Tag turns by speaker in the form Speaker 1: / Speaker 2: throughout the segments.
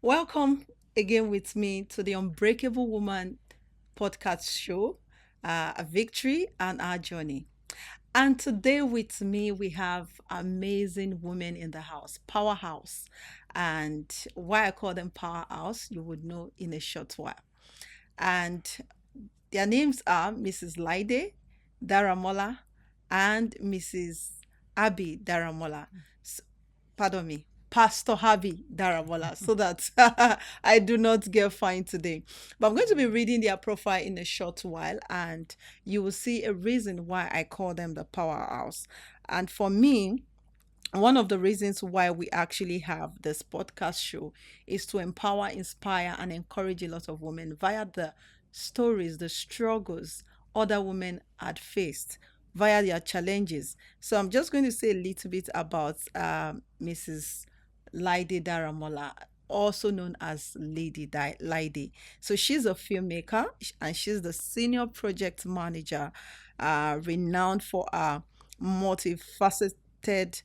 Speaker 1: Welcome again with me to the Unbreakable Woman podcast show, a victory and our journey. And today with me, we have amazing women in the house, powerhouse. And why I call them powerhouse, you would know in a short while. And their names are Mrs. Laide Daramola and Mrs. Abby Daramola. Pardon me, Pastor Habi Daramola, so that I do not get fined today. But I'm going to be reading their profile in a short while, and you will see a reason why I call them the powerhouse. And for me, one of the reasons why we actually have this podcast show is to empower, inspire, and encourage a lot of women via the stories, the struggles other women had faced, via their challenges. So I'm just going to say a little bit about Mrs. Laide Daramola, also known as Laide. So she's a filmmaker and she's the senior project manager, renowned for her multifaceted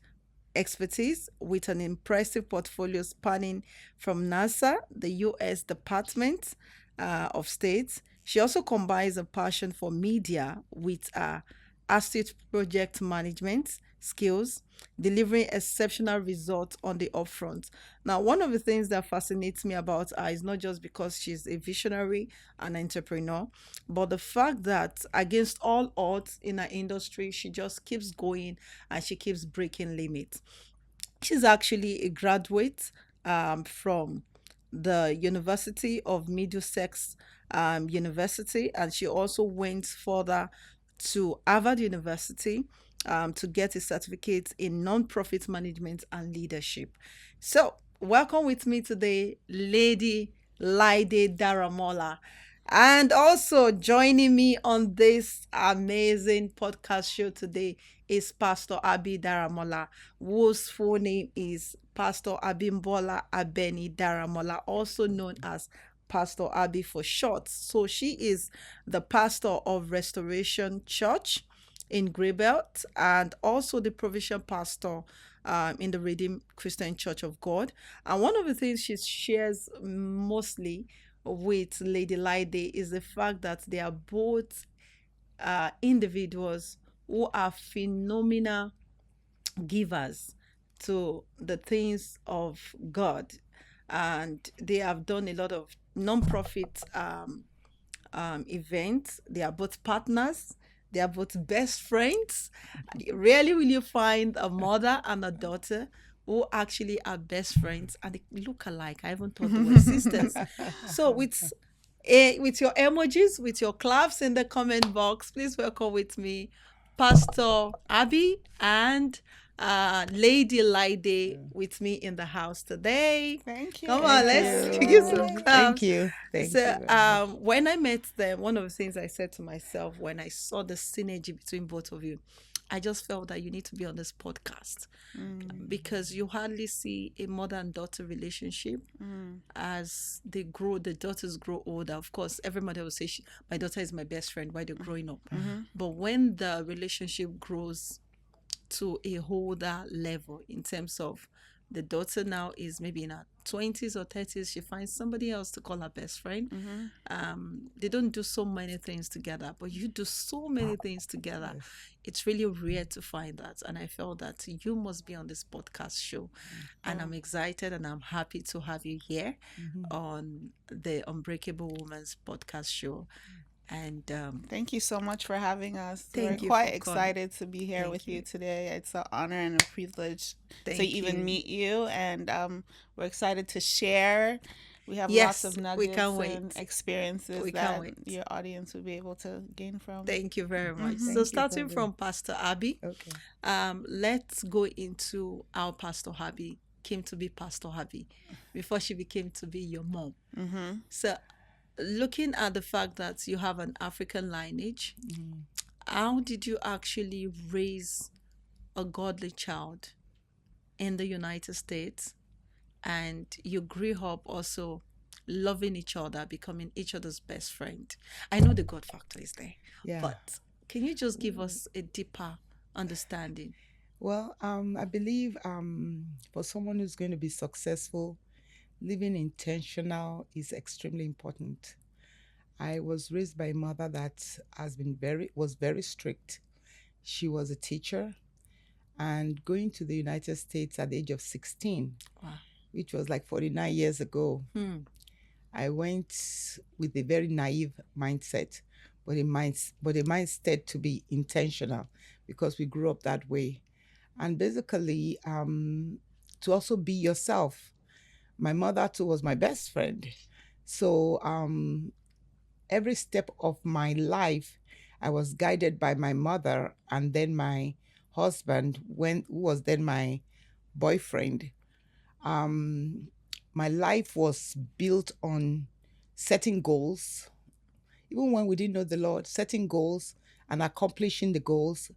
Speaker 1: expertise with an impressive portfolio spanning from NASA, the U.S. Department of State. She also combines a passion for media with asset project management skills, delivering exceptional results on the upfront. Now, one of the things that fascinates me about her is not just because she's a visionary and entrepreneur, but the fact that against all odds in her industry, she just keeps going and she keeps breaking limits. She's actually a graduate from the University of Middlesex University, and she also went further to Harvard University to get a certificate in nonprofit management and leadership. So, welcome with me today, Lady Laide Daramola. And also joining me on this amazing podcast show today is Pastor Abi Daramola, whose full name is Pastor Abimbola Abeni Daramola, also known as Pastor Abi for short. So she is the pastor of Restoration Church in Greybelt and also the provincial pastor in the Redeemed Christian Church of God. And one of the things she shares mostly with Lady Laide is the fact that they are both individuals who are phenomenal givers to the things of God. And they have done a lot of non-profit events. They are both partners. They are both best friends. Rarely will you find a mother and a daughter who actually are best friends and they look alike. I even thought they were sisters. So with your emojis, with your claps in the comment box, please welcome with me Pastor Abby and Lady Laide with me in the house today.
Speaker 2: Thank you.
Speaker 1: Come on,
Speaker 2: Thank
Speaker 1: let's
Speaker 2: you.
Speaker 1: give some
Speaker 2: Thank
Speaker 1: claps.
Speaker 2: you. Thank
Speaker 1: So,
Speaker 2: you very much.
Speaker 1: when I met them, one of the things I said to myself when I saw the synergy between both of you, I just felt that you need to be on this podcast because you hardly see a mother and daughter relationship as they grow, the daughters grow older. Of course, every mother will say, my daughter is my best friend while they're growing up. But when the relationship grows to a older level in terms of the daughter now is maybe in her 20s or 30s, she finds somebody else to call her best friend. They don't do so many things together, but you do so many things together.
Speaker 2: Yes.
Speaker 1: It's really rare to find that. And I felt that you must be on this podcast show. And I'm excited and I'm happy to have you here on the Unbreakable Woman's podcast show. And
Speaker 2: Thank you so much for having us.
Speaker 1: thank
Speaker 2: We're
Speaker 1: you
Speaker 2: quite
Speaker 1: for coming.
Speaker 2: excited to be here
Speaker 1: Thank
Speaker 2: with
Speaker 1: you.
Speaker 2: you today. It's an honor and a privilege to
Speaker 1: Thank
Speaker 2: even
Speaker 1: you.
Speaker 2: meet you, and we're excited to share. We have lots
Speaker 1: Yes,
Speaker 2: of
Speaker 1: we can't
Speaker 2: nuggets and
Speaker 1: wait.
Speaker 2: experiences
Speaker 1: We can't
Speaker 2: that
Speaker 1: wait.
Speaker 2: your audience will be able to gain from.
Speaker 1: Thank you very much. So,
Speaker 2: Mhm.
Speaker 3: Thank you,
Speaker 1: starting
Speaker 3: Fabi.
Speaker 1: from Pastor Abby,
Speaker 3: Okay.
Speaker 1: let's go into how Pastor Abby came to be Pastor Abby before she became to be your mom. So, looking at the fact that you have an African lineage, how did you actually raise a godly child in the United States? And you grew up also loving each other, becoming each other's best friend. I know the God factor is there,
Speaker 3: Yeah.
Speaker 1: but can you just give us a deeper understanding?
Speaker 3: Well, I believe for someone who's going to be successful, Living intentional is extremely important. I was raised by a mother that was very strict. She was a teacher, and going to the United States at the age of 16,
Speaker 1: Wow.
Speaker 3: which was like 49 years ago, I went with a very naive mindset, but a mindset to be intentional because we grew up that way. And basically, to also be yourself. My mother too was my best friend. So every step of my life, I was guided by my mother and then my husband, who was then my boyfriend. Um, my life was built on setting goals, even when we didn't know the Lord, setting goals and accomplishing the goals,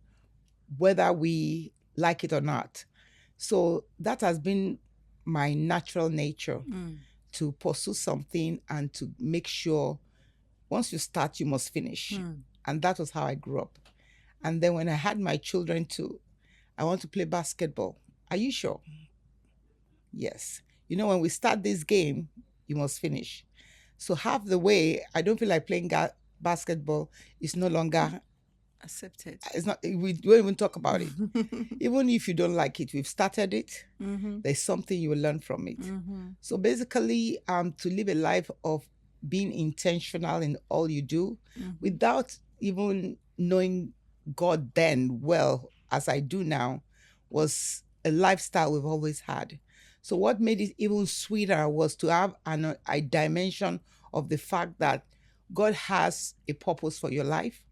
Speaker 3: whether we like it or not. So that has been my natural nature to pursue something and to make sure once you start, you must finish. And that was how I grew up. And then when I had my children too, I want to play basketball. Are you sure? Yes. You know, when we start this game, you must finish. So half the way, I don't feel like playing basketball. It's no longer
Speaker 1: accepted.
Speaker 3: It's not. We don't even talk about it. Even if you don't like it, we've started it. There's something you will learn from it. So basically, to live a life of being intentional in all you do, without even knowing God then well as I do now, was a lifestyle we've always had. So what made it even sweeter was to have a dimension of the fact that God has a purpose for your life,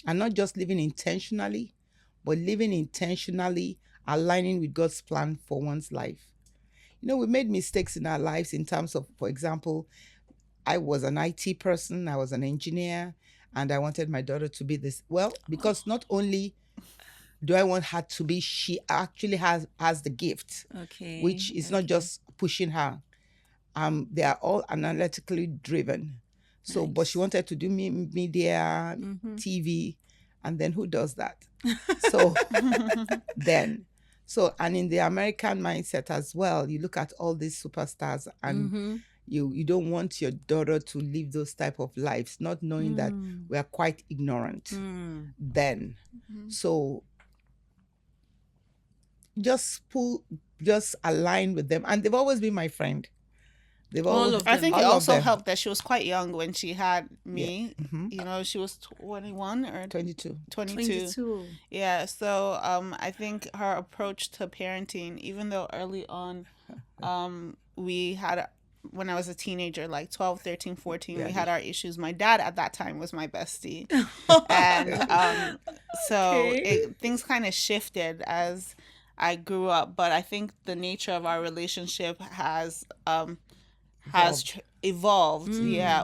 Speaker 3: and not just living intentionally, but living intentionally, aligning with God's plan for one's life. You know, we made mistakes in our lives in terms of, for example, I was an IT person, I was an engineer, and I wanted my daughter to be this. Well, because not only do I want her to be, she actually has the gift, which is not just pushing her. They are all analytically driven. So, but she wanted to do media, TV, and then who does that? So and in the American mindset as well, you look at all these superstars and you don't want your daughter to live those type of lives, not knowing that we are quite ignorant then. So just align with them, and they've always been my friend. They've always,
Speaker 2: I think it also helped that she was quite young when she had me.
Speaker 3: Yeah.
Speaker 2: You know, she was 21 or
Speaker 3: 22.
Speaker 2: 22. Yeah, so I think her approach to parenting, even though early on we had, when I was a teenager, like 12, 13, 14, we had our issues. My dad at that time was my bestie. And so things kind of shifted as I grew up. But I think the nature of our relationship has evolved,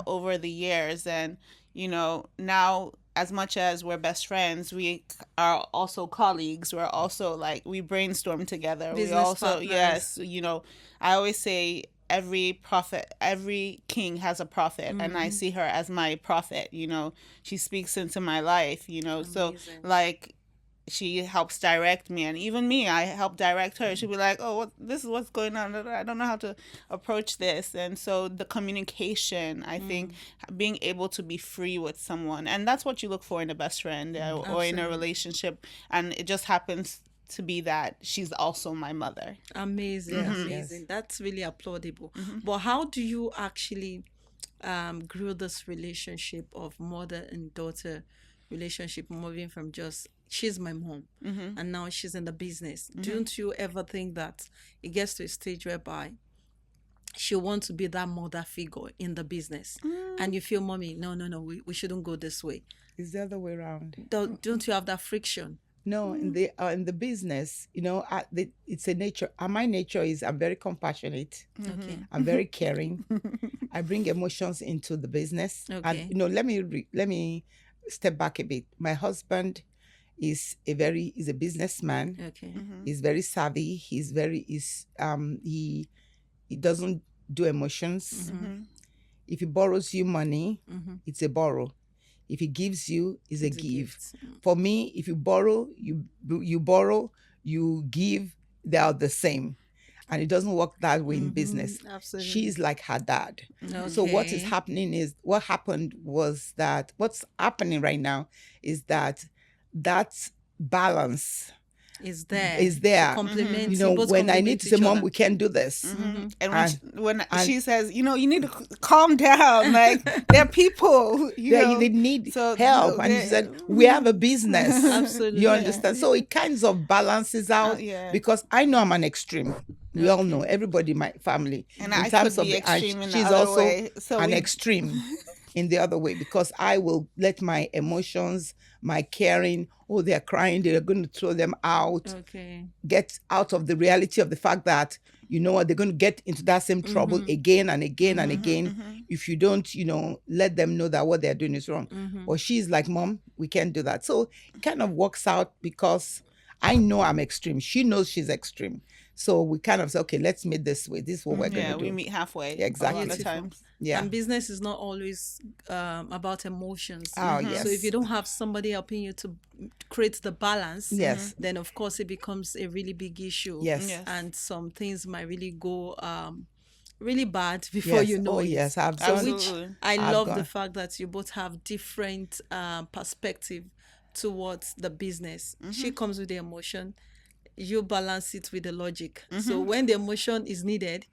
Speaker 2: over the years. And, you know, now as much as we're best friends, we are also colleagues. We're also like, we brainstorm together.
Speaker 1: Business
Speaker 2: we also,
Speaker 1: partners.
Speaker 2: yes, you know, I always say every king has a prophet, and I see her as my prophet. You know, she speaks into my life, you know.
Speaker 1: Amazing.
Speaker 2: So like, she helps direct me, and even me, I help direct her. She'll be like, oh, this is what's going on, I don't know how to approach this. And so the communication, I think, being able to be free with someone, and that's what you look for in a best friend, or in a relationship. And it just happens to be that she's also my mother.
Speaker 1: Amazing. Amazing. That's really applaudable. But how do you actually grew this relationship of mother and daughter relationship, moving from just she's my mom and now she's in the business? Don't you ever think that it gets to a stage whereby she wants to be that mother figure in the business and you feel, mommy, no, we shouldn't go this way?
Speaker 3: It's the other way around.
Speaker 1: Don't you have that friction?
Speaker 3: No, in the business, you know, it's a nature. My nature is I'm very compassionate.
Speaker 1: Okay.
Speaker 3: I'm very caring. I bring emotions into the business.
Speaker 1: Okay.
Speaker 3: And you know, let me step back a bit. My husband is a businessman.
Speaker 1: Okay.
Speaker 3: He's very savvy. He doesn't do emotions. If he borrows you money, it's a borrow. If he gives you, it's a give. For me, if you borrow, you borrow, you give, they are the same. and it doesn't work that way in
Speaker 1: Mhm,
Speaker 3: business.
Speaker 1: absolutely.
Speaker 3: She's like her dad. So
Speaker 1: Okay.
Speaker 3: what happened was that what's happening right now is that that balance
Speaker 1: Is there
Speaker 3: is
Speaker 1: to
Speaker 3: there.
Speaker 1: complement
Speaker 3: You
Speaker 1: you
Speaker 3: know,
Speaker 1: both
Speaker 3: when I need
Speaker 1: complement
Speaker 3: to say,
Speaker 1: each
Speaker 3: Mom,
Speaker 1: other.
Speaker 3: we can't do this.
Speaker 2: And
Speaker 3: And
Speaker 2: when
Speaker 3: and
Speaker 2: she says, you know, you need to calm down, like they're people, you
Speaker 3: they
Speaker 2: know,
Speaker 3: need
Speaker 2: so
Speaker 3: help. And she said, we have a business. You
Speaker 1: Absolutely.
Speaker 3: understand? So it kinds of balances out
Speaker 2: yeah.
Speaker 3: because I know I'm an extreme. We all know,
Speaker 1: Okay.
Speaker 3: everybody in my family.
Speaker 2: And
Speaker 3: In
Speaker 2: I
Speaker 3: terms
Speaker 2: could
Speaker 3: of
Speaker 2: be
Speaker 3: and
Speaker 2: extreme in the
Speaker 3: she's
Speaker 2: other
Speaker 3: also
Speaker 2: way. So
Speaker 3: an
Speaker 2: we
Speaker 3: extreme in the other way because I will let my emotions, my caring, oh, they're crying, they're going to throw them out,
Speaker 1: Okay.
Speaker 3: get out of the reality of the fact that you know what they're going to get into that same trouble again and again and again if you don't let them know that what they're doing is wrong. Or she's like, Mom, we can't do that. So it kind of works out because I know I'm extreme, she knows she's extreme, so we kind of say, okay, let's meet this way, this is what we're going
Speaker 2: yeah,
Speaker 3: to
Speaker 2: we
Speaker 3: do.
Speaker 2: meet halfway
Speaker 3: Yeah,
Speaker 2: a lot
Speaker 3: exactly.
Speaker 2: of
Speaker 1: Beautiful.
Speaker 2: times.
Speaker 3: Yeah.
Speaker 1: And business is not always about emotions.
Speaker 3: Oh,
Speaker 1: So if you
Speaker 3: yes.
Speaker 1: don't have somebody helping you to create the balance,
Speaker 3: Yes.
Speaker 1: then of course it becomes a really big issue.
Speaker 3: Yes.
Speaker 2: Yes.
Speaker 1: And some things might really go really bad before you know
Speaker 3: Oh,
Speaker 1: it.
Speaker 3: yes, I've
Speaker 1: So
Speaker 3: gone.
Speaker 1: which
Speaker 2: Absolutely.
Speaker 1: I
Speaker 3: I've
Speaker 1: love
Speaker 3: gone.
Speaker 1: the fact that you both have different perspective towards the business. She comes with the emotion, you balance it with the logic. So when the emotion is needed,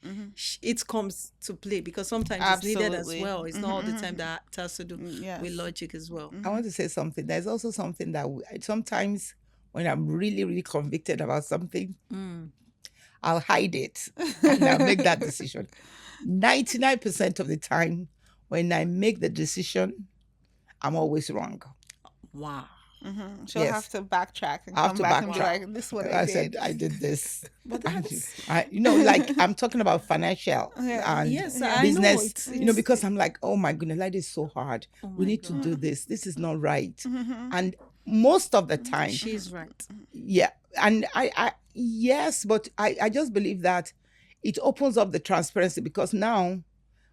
Speaker 1: it comes to play because sometimes it's needed as
Speaker 2: Absolutely.
Speaker 1: well. It's not all the time that it has to do
Speaker 2: Yes.
Speaker 1: with logic as well.
Speaker 3: I want to say something. There's also something that sometimes when I'm really, really convicted about something, I'll hide it and I'll make that decision. 99% of the time, when I make the decision, I'm always wrong.
Speaker 1: Wow.
Speaker 2: She'll
Speaker 3: Yes.
Speaker 2: have to backtrack and
Speaker 3: I have
Speaker 2: come
Speaker 3: to
Speaker 2: back and
Speaker 3: backtrack.
Speaker 2: be like, this is what
Speaker 3: I
Speaker 2: I
Speaker 3: said
Speaker 2: did.
Speaker 3: I did this.
Speaker 1: But
Speaker 3: And,
Speaker 1: that's
Speaker 3: like I'm talking about financial and
Speaker 1: yes, I know
Speaker 3: business,
Speaker 1: it's
Speaker 3: because I'm like, oh my goodness, that is so hard.
Speaker 1: oh
Speaker 3: We
Speaker 1: my
Speaker 3: need to
Speaker 1: God.
Speaker 3: do this. This is not right. And most of the time,
Speaker 1: She's right.
Speaker 3: yeah. And I yes, but I just believe that it opens up the transparency because now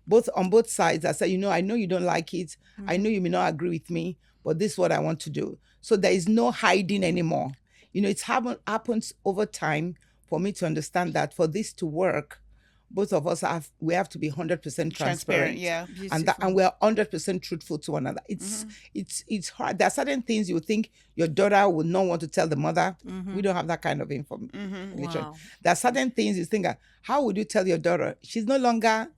Speaker 3: both on both sides, I say, I know you don't like it. I know you may not agree with me, but this is what I want to do. So there is no hiding anymore. It's happens over time for me to understand that for this to work, both of us we have to be 100% transparent.
Speaker 2: Yeah.
Speaker 3: And we're 100% truthful to one another. It's hard. There are certain things you think your daughter would not want to tell the mother. We don't have that kind of information.
Speaker 1: Wow.
Speaker 3: There are certain things you think, how would you tell your daughter? She's no longer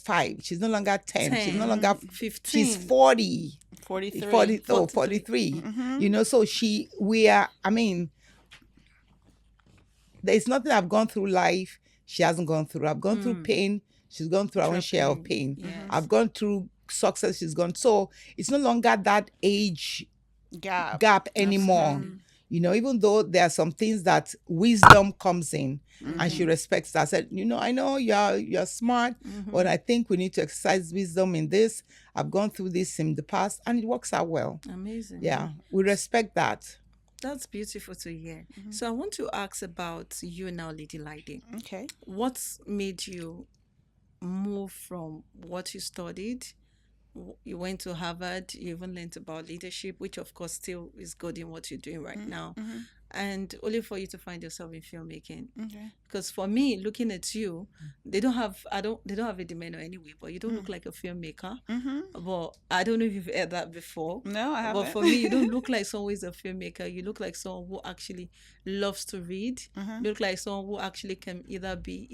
Speaker 3: 5, she's no longer 10, she's no
Speaker 1: 10,
Speaker 3: longer
Speaker 1: 15.
Speaker 3: she's 40,
Speaker 2: 43.
Speaker 3: 43. So there's nothing I've gone through life she hasn't gone through. I've gone through pain, she's gone through her own share of pain.
Speaker 1: Yes.
Speaker 3: I've gone through success, she's gone. So it's no longer that age gap anymore. Even though there are some things that wisdom comes in and she respects that. I said, I know you're smart, but I think we need to exercise wisdom in this. I've gone through this in the past and it works out well.
Speaker 1: Amazing.
Speaker 3: Yeah, we respect that.
Speaker 1: That's beautiful to hear. So I want to ask about you now, Lady Lydie.
Speaker 2: Okay.
Speaker 1: What made you move from what you studied? You went to Harvard, you even learned about leadership, which of course still is good in what you're doing right now. And only for you to find yourself in filmmaking.
Speaker 2: Okay.
Speaker 1: Because for me, looking at you, they don't have a demeanor anyway, but you don't look like a filmmaker. But I don't know if you've heard that before.
Speaker 2: No, I haven't.
Speaker 1: But for me, you don't look like someone who's a filmmaker. You look like someone who actually loves to read. You look like someone who actually can either be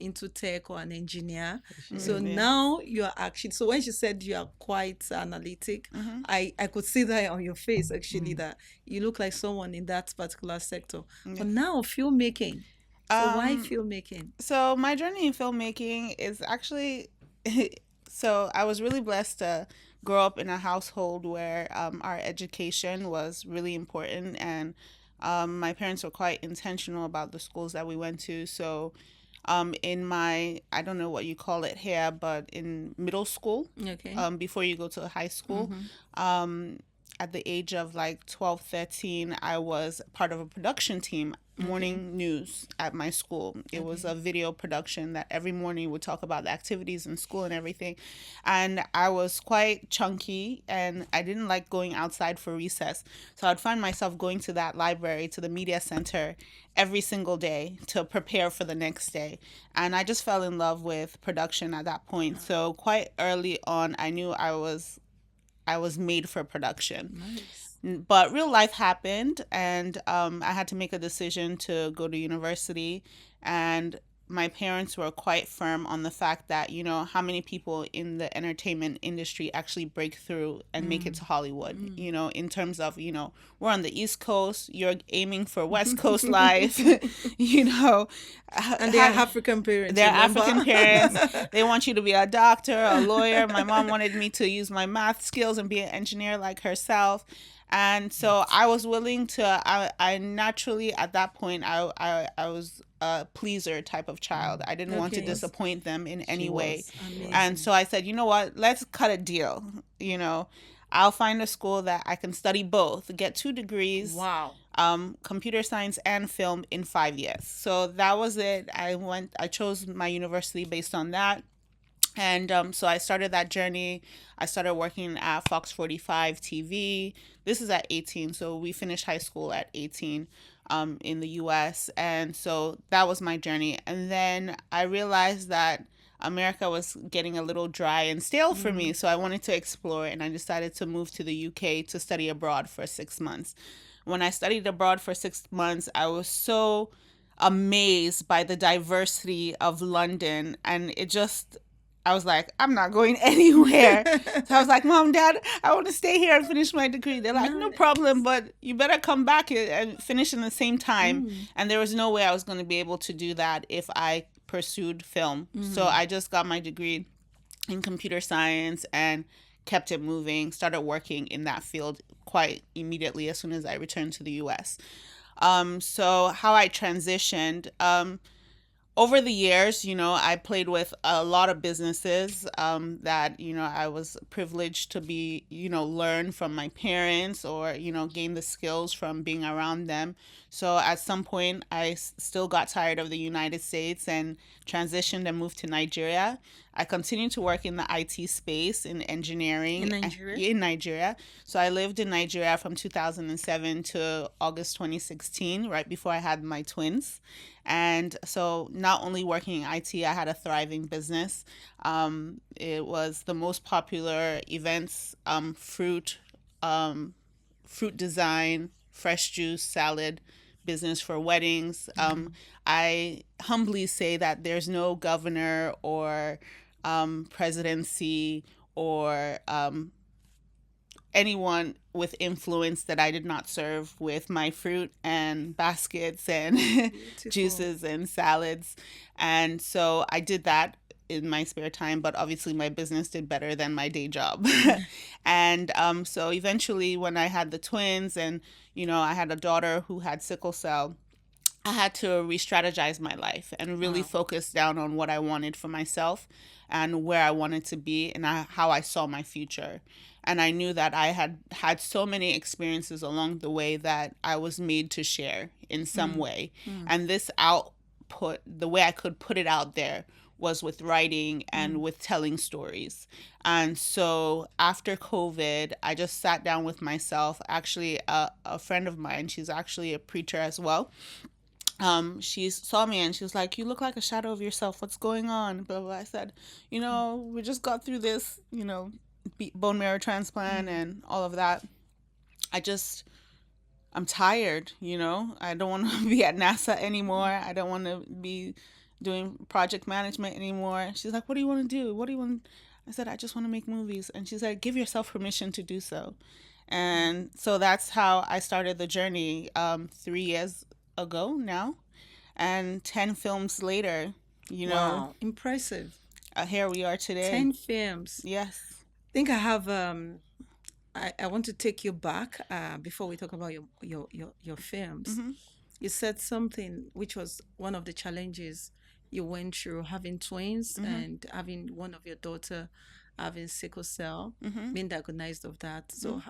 Speaker 1: into tech or an engineer. So now you're actually, so when she said you are quite analytic, I could see that on your face actually, that you look like someone in that particular sector. But now filmmaking. So why filmmaking?
Speaker 2: So my journey in filmmaking is actually so I was really blessed to grow up in a household where our education was really important, and my parents were quite intentional about the schools that we went to. So in my, I don't know what you call it here, but in middle school,
Speaker 1: Okay.
Speaker 2: before you go to high school, at the age of like 12, 13, I was part of a production team, morning news at my school. It was a video production that every morning would talk about the activities in school and everything. And I was quite chunky and I didn't like going outside for recess. So I'd find myself going to that library, to the media center every single day to prepare for the next day. And I just fell in love with production at that point. So quite early on, I knew I was made for production.
Speaker 1: Nice.
Speaker 2: But real life happened, and I had to make a decision to go to university. And my parents were quite firm on the fact that, you know, how many people in the entertainment industry actually break through and make it to Hollywood, you know, in terms of, you know, we're on the East Coast, you're aiming for West Coast life, you know.
Speaker 1: And they're African parents.
Speaker 2: They're
Speaker 1: remember?
Speaker 2: African parents. They want you to be a doctor, a lawyer. My mom wanted me to use my math skills and be an engineer like herself. And so I was willing to, I naturally, at that point, I was a pleaser type of child. I didn't want to
Speaker 1: Okay.
Speaker 2: disappoint them in any way.
Speaker 1: Amazing.
Speaker 2: And so I said, you know what, let's cut a deal. You know, I'll find a school that I can study both, get 2 degrees,
Speaker 1: Wow.
Speaker 2: computer science and film in 5 years. So that was it. I chose my university based on that. And so I started that journey. I started working at Fox 45 TV. This is at 18. So we finished high school at 18 in the US. And so that was my journey. And then I realized that America was getting a little dry and stale for me. So I wanted to explore, and I decided to move to the UK to study abroad for 6 months. When I studied abroad for 6 months, I was so amazed by the diversity of London. And I was like, I'm not going anywhere. So I was like, Mom, Dad, I want to stay here and finish my degree. They're like, no problem, but you better come back and finish in the same time. And there was no way I was going to be able to do that if I pursued film. So I just got my degree in computer science and kept it moving, started working in that field quite immediately as soon as I returned to the US. So how I transitioned, over the years, you know, I played with a lot of businesses that, you know, I was privileged to be, you know, learn from my parents or, you know, gain the skills from being around them. So at some point, I still got tired of the United States and transitioned and moved to Nigeria. I continued to work in the IT space in engineering.
Speaker 1: In Nigeria?
Speaker 2: In Nigeria. So I lived in Nigeria from 2007 to August 2016, right before I had my twins. And so not only working in IT, I had a thriving business. It was the most popular events, fruit design, fresh juice, salad business for weddings. I humbly say that there's no governor or presidency or anyone with influence that I did not serve with my fruit and baskets and juices and salads. And so I did that in my spare time, but obviously my business did better than my day job. And so eventually when I had the twins and, you know, I had a daughter who had sickle cell, I had to re-strategize my life and really focus down on what I wanted for myself and where I wanted to be and how I saw my future. And I knew that I had so many experiences along the way that I was made to share in some way. And this output, the way I could put it out there, was with writing and with telling stories. And so after COVID, I just sat down with myself. Actually, a friend of mine, she's actually a preacher as well. She saw me and she was like, you look like a shadow of yourself. What's going on? Blah, blah, blah. I said, you know, we just got through this, you know, bone marrow transplant and all of that. I'm tired, you know. I don't want to be at NASA anymore. I don't want to be doing project management anymore. She's like, what do you want to do? What do you want? I said, I just want to make movies. And she said, give yourself permission to do so. And so that's how I started the journey 3 years ago now. And 10 films later, you know.
Speaker 1: Wow, impressive.
Speaker 2: Here we are today.
Speaker 1: 10 films.
Speaker 2: Yes.
Speaker 1: I think I have I want to take you back before we talk about your films. You said something which was one of the challenges you went through, having twins and having one of your daughter having sickle cell, being diagnosed of that. So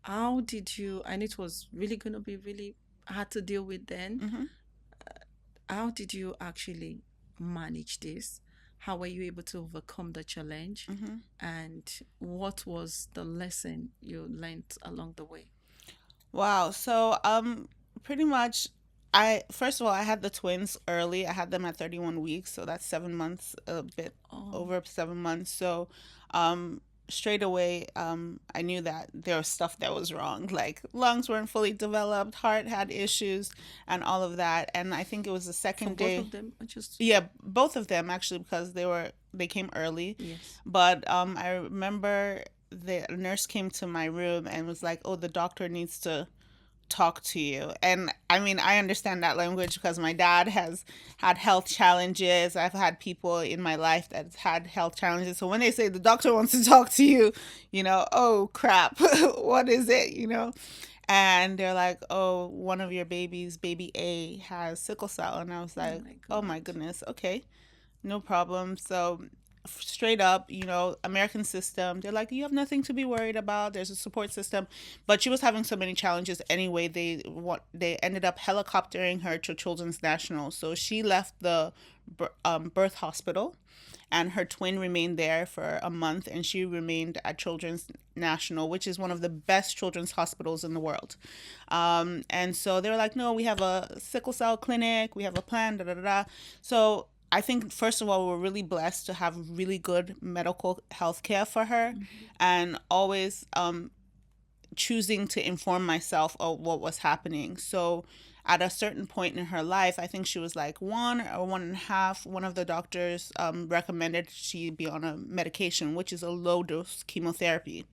Speaker 1: how did you, and it was really going to be really hard to deal with then.
Speaker 2: Mm-hmm.
Speaker 1: How did you actually manage this? How were you able to overcome the challenge?
Speaker 2: Mm-hmm.
Speaker 1: And what was the lesson you learned along the way?
Speaker 2: Wow. So, pretty much, I first of all, I had the twins early. I had them at 31 weeks, so that's 7 months, a bit
Speaker 1: Oh,
Speaker 2: over 7 months. So, straight away, I knew that there was stuff that was wrong. Like lungs weren't fully developed, heart had issues, and all of that. And I think it was the
Speaker 1: for
Speaker 2: second
Speaker 1: both
Speaker 2: day.
Speaker 1: of them, or just
Speaker 2: Yeah, both of them actually, because they came early.
Speaker 1: yes.
Speaker 2: But I remember the nurse came to my room and was like, "Oh, the doctor needs to talk to you." And I mean, I understand that language because my dad has had health challenges. I've had people in my life that had health challenges. So when they say the doctor wants to talk to you, oh crap, what is it, And they're like, "Oh, one of your babies, baby A, has sickle cell." And I was
Speaker 1: Oh
Speaker 2: like,
Speaker 1: my
Speaker 2: "Oh my
Speaker 1: God.
Speaker 2: goodness, okay, no problem." So straight up, American system, they're like, "You have nothing to be worried about. There's a support system." But she was having so many challenges anyway. They ended up helicoptering her to Children's National. So she left the birth hospital, and her twin remained there for a month, and she remained at Children's National, which is one of the best children's hospitals in the world. And so they were like, "No, we have a sickle cell clinic, we have a plan, da da da da." So I think, first of all, we're really blessed to have really good medical health care for her, and always choosing to inform myself of what was happening. So at a certain point in her life, I think she was like 1 or 1.5. One of the doctors recommended she be on a medication, which is a low dose chemotherapy.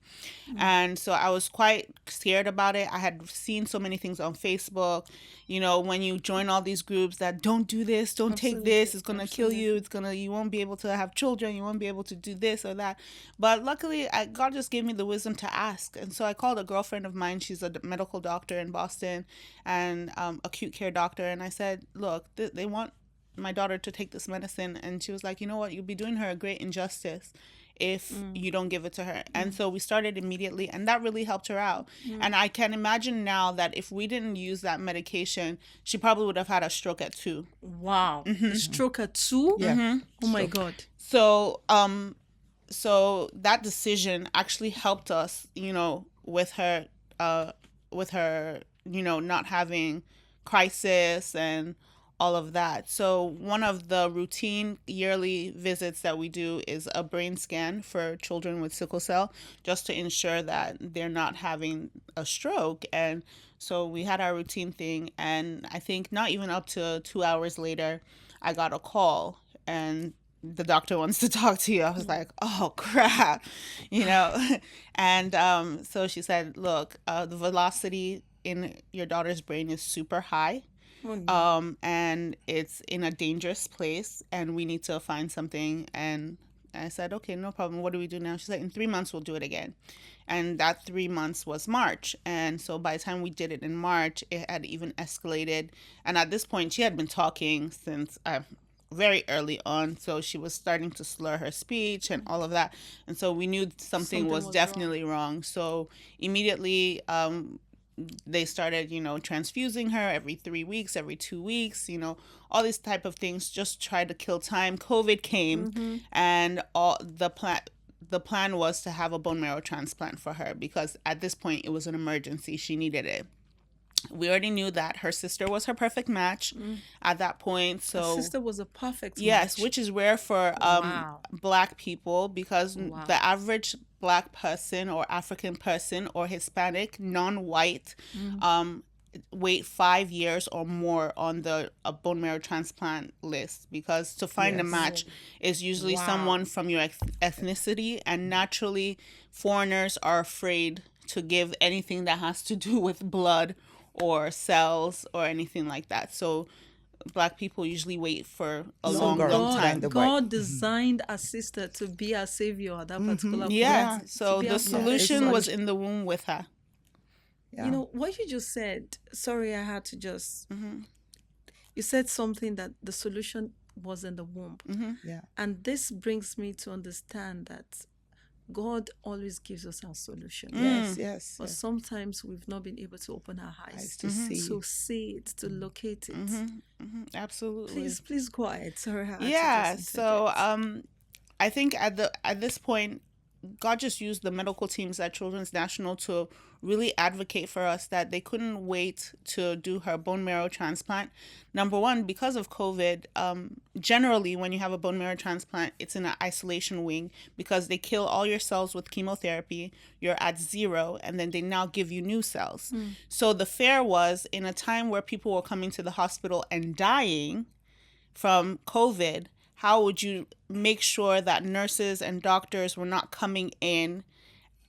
Speaker 2: And so I was quite scared about it. I had seen so many things on Facebook, when you join all these groups that don't do this, don't take this,
Speaker 1: Absolutely.
Speaker 2: it's going to kill you,
Speaker 1: Absolutely.
Speaker 2: you won't be able to have children, you won't be able to do this or that. But luckily, God just gave me the wisdom to ask. And so I called a girlfriend of mine. She's a medical doctor in Boston, and acute care doctor. And I said, "Look, they want my daughter to take this medicine." And she was like, "You know what? You'll be doing her a great injustice if you don't give it to her." And so we started immediately, and that really helped her out. And I can imagine now that if we didn't use that medication, she probably would have had a stroke at 2.
Speaker 1: Wow. A stroke at 2?
Speaker 3: Yeah.
Speaker 1: Oh my
Speaker 3: So,
Speaker 1: God.
Speaker 2: So so that decision actually helped us, uh with her, not having crisis and all of that. So one of the routine yearly visits that we do is a brain scan for children with sickle cell, just to ensure that they're not having a stroke. And so we had our routine thing, and I think not even up to 2 hours later, I got a call, and the doctor wants to talk to you. I was like, "Oh crap," you know. And so she said, "Look, the velocity in your daughter's brain is super high,
Speaker 1: Oh no.
Speaker 2: and it's in a dangerous place, and we need to find something." And I said, "Okay, no problem. What do we do now?" She's like, "In 3 months, we'll do it again." And that 3 months was March. And so by the time we did it in March, it had even escalated. And at this point, she had been talking since very early on. So she was starting to slur her speech and all of that. And so we knew something
Speaker 1: Something
Speaker 2: was
Speaker 1: was wrong.
Speaker 2: definitely wrong. So immediately, they started, transfusing her every 3 weeks, every 2 weeks, all these type of things, just try to kill time. COVID came,
Speaker 1: Mm-hmm.
Speaker 2: and all the plan was to have a bone marrow transplant for her, because at this point it was an emergency. She needed it. We already knew that her sister was her perfect match at that point.
Speaker 1: Her
Speaker 2: So
Speaker 1: sister was a perfect
Speaker 2: yes,
Speaker 1: match.
Speaker 2: which is rare for
Speaker 1: Wow.
Speaker 2: black people, because
Speaker 1: Wow.
Speaker 2: the average black person or African person or Hispanic, non-white, um, wait 5 years or more on the bone marrow transplant list, because to find a
Speaker 3: yes.
Speaker 2: match is usually
Speaker 1: Wow.
Speaker 2: someone from your ethnicity, and naturally foreigners are afraid to give anything that has to do with blood or cells or anything like that. So black people usually wait for a
Speaker 1: So
Speaker 2: long,
Speaker 3: Longer
Speaker 2: long
Speaker 3: than
Speaker 2: time.
Speaker 3: the white.
Speaker 1: God designed a sister to be a savior at that particular point,
Speaker 2: Yeah.
Speaker 1: to
Speaker 2: So
Speaker 1: be
Speaker 2: the
Speaker 1: a
Speaker 3: Yeah.
Speaker 1: prophet
Speaker 3: It's
Speaker 2: solution
Speaker 1: to.
Speaker 2: was
Speaker 3: such.
Speaker 2: in the womb with her.
Speaker 3: Yeah.
Speaker 1: What you just said, sorry, I had to just, you said something that the solution was in the womb.
Speaker 3: Yeah.
Speaker 1: And this brings me to understand that God always gives us our solution.
Speaker 3: Yes, yes,
Speaker 1: But
Speaker 3: yes.
Speaker 1: sometimes we've not been able to open our eyes
Speaker 3: To see.
Speaker 1: to see it, to locate it.
Speaker 2: Absolutely.
Speaker 1: Please go ahead. Sorry, I had to
Speaker 2: Yeah.
Speaker 1: just
Speaker 2: So
Speaker 1: interject.
Speaker 2: I think at this point, God just used the medical teams at Children's National to really advocate for us that they couldn't wait to do her bone marrow transplant. Number one, because of COVID, generally when you have a bone marrow transplant, it's in an isolation wing because they kill all your cells with chemotherapy. You're at zero, and then they now give you new cells. So the fear was in a time where people were coming to the hospital and dying from COVID, how would you make sure that nurses and doctors were not coming in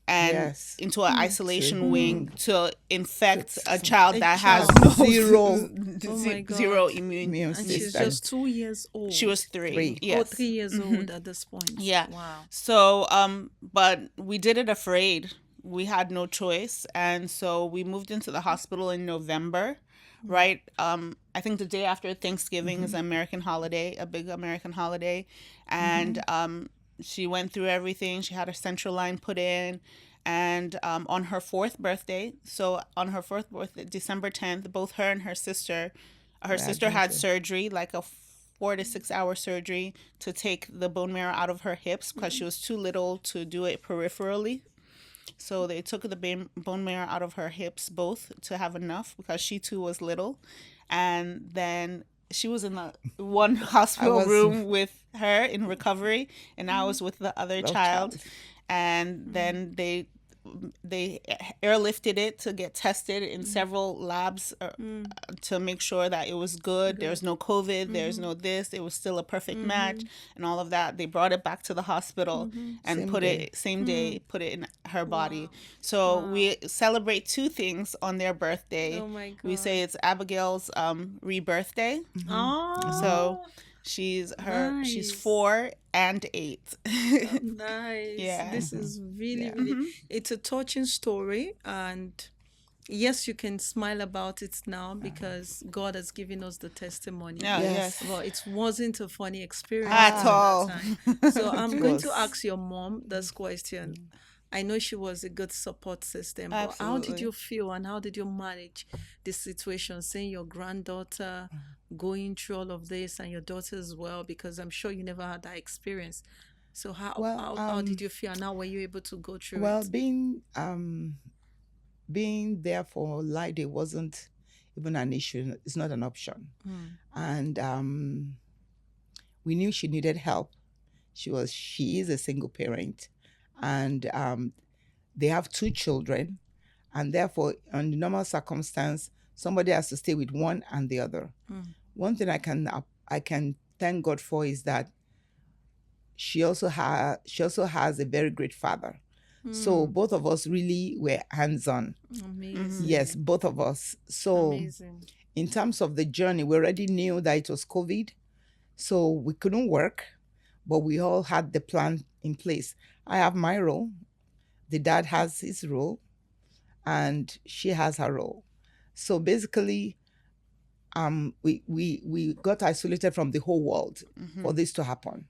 Speaker 2: and
Speaker 3: Yes.
Speaker 2: into an isolation
Speaker 3: To-
Speaker 2: wing to infect a child
Speaker 1: A
Speaker 2: that
Speaker 1: child.
Speaker 2: has no
Speaker 3: Zero
Speaker 1: Oh my God.
Speaker 2: zero immune.
Speaker 3: immune
Speaker 1: And she's
Speaker 3: system.
Speaker 1: just 2 years old.
Speaker 2: She was three.
Speaker 3: Three.
Speaker 1: Oh,
Speaker 2: Yes.
Speaker 1: 3 years old at this point.
Speaker 2: Yeah.
Speaker 1: Wow.
Speaker 2: So, but we did it afraid. We had no choice, and so we moved into the hospital in November, right? I think the day after Thanksgiving is an American holiday, a big American holiday, and she went through everything. She had her central line put in, and on her fourth birthday, December 10th, both her and her sister had surgery, like a 4 to 6 hour surgery to take the bone marrow out of her hips because she was too little to do it peripherally. So they took the bone marrow out of her hips both to have enough because she too was little. And then she was in the one hospital room with her in recovery, and I was with the other child. And then they airlifted it to get tested in several labs to make sure that it was good. There's no COVID, there's no this. It was still a perfect match and all of that. They brought it back to the hospital and same day, put it in her body. So we celebrate two things on their birthday.
Speaker 1: Oh my God.
Speaker 2: We say it's Abigail's rebirth day.
Speaker 1: Oh,
Speaker 2: So she's 4 and 8.
Speaker 1: nice.
Speaker 2: Yeah.
Speaker 1: This is really, it's a touching story. And yes, you can smile about it now because God has given us the testimony.
Speaker 2: Yeah, yes.
Speaker 1: Well, it wasn't a funny experience
Speaker 2: At
Speaker 1: that
Speaker 2: all.
Speaker 1: time. So I'm going to ask your mom this question. I know she was a good support system, but how did
Speaker 2: Absolutely.
Speaker 1: you feel and how did you manage the situation, seeing your granddaughter going through all of this and your daughter as well? Because I'm sure you never had that experience. So how did you feel and how were you able to go through
Speaker 3: Well,
Speaker 1: it?
Speaker 3: being there for Lydie wasn't even an issue. It's not an option. And we knew she needed help. She is a single parent, and they have 2 children, and therefore, under normal circumstance, somebody has to stay with one and the other. One thing I can thank God for is that she also has a very great father. So both of us really were hands-on.
Speaker 1: Amazing.
Speaker 3: Yes, both of us. So
Speaker 1: Amazing.
Speaker 3: in terms of the journey, we already knew that it was COVID, so we couldn't work, but we all had the plan in place. I have my role, the dad has his role, and she has her role. So basically, we got isolated from the whole world for this to happen.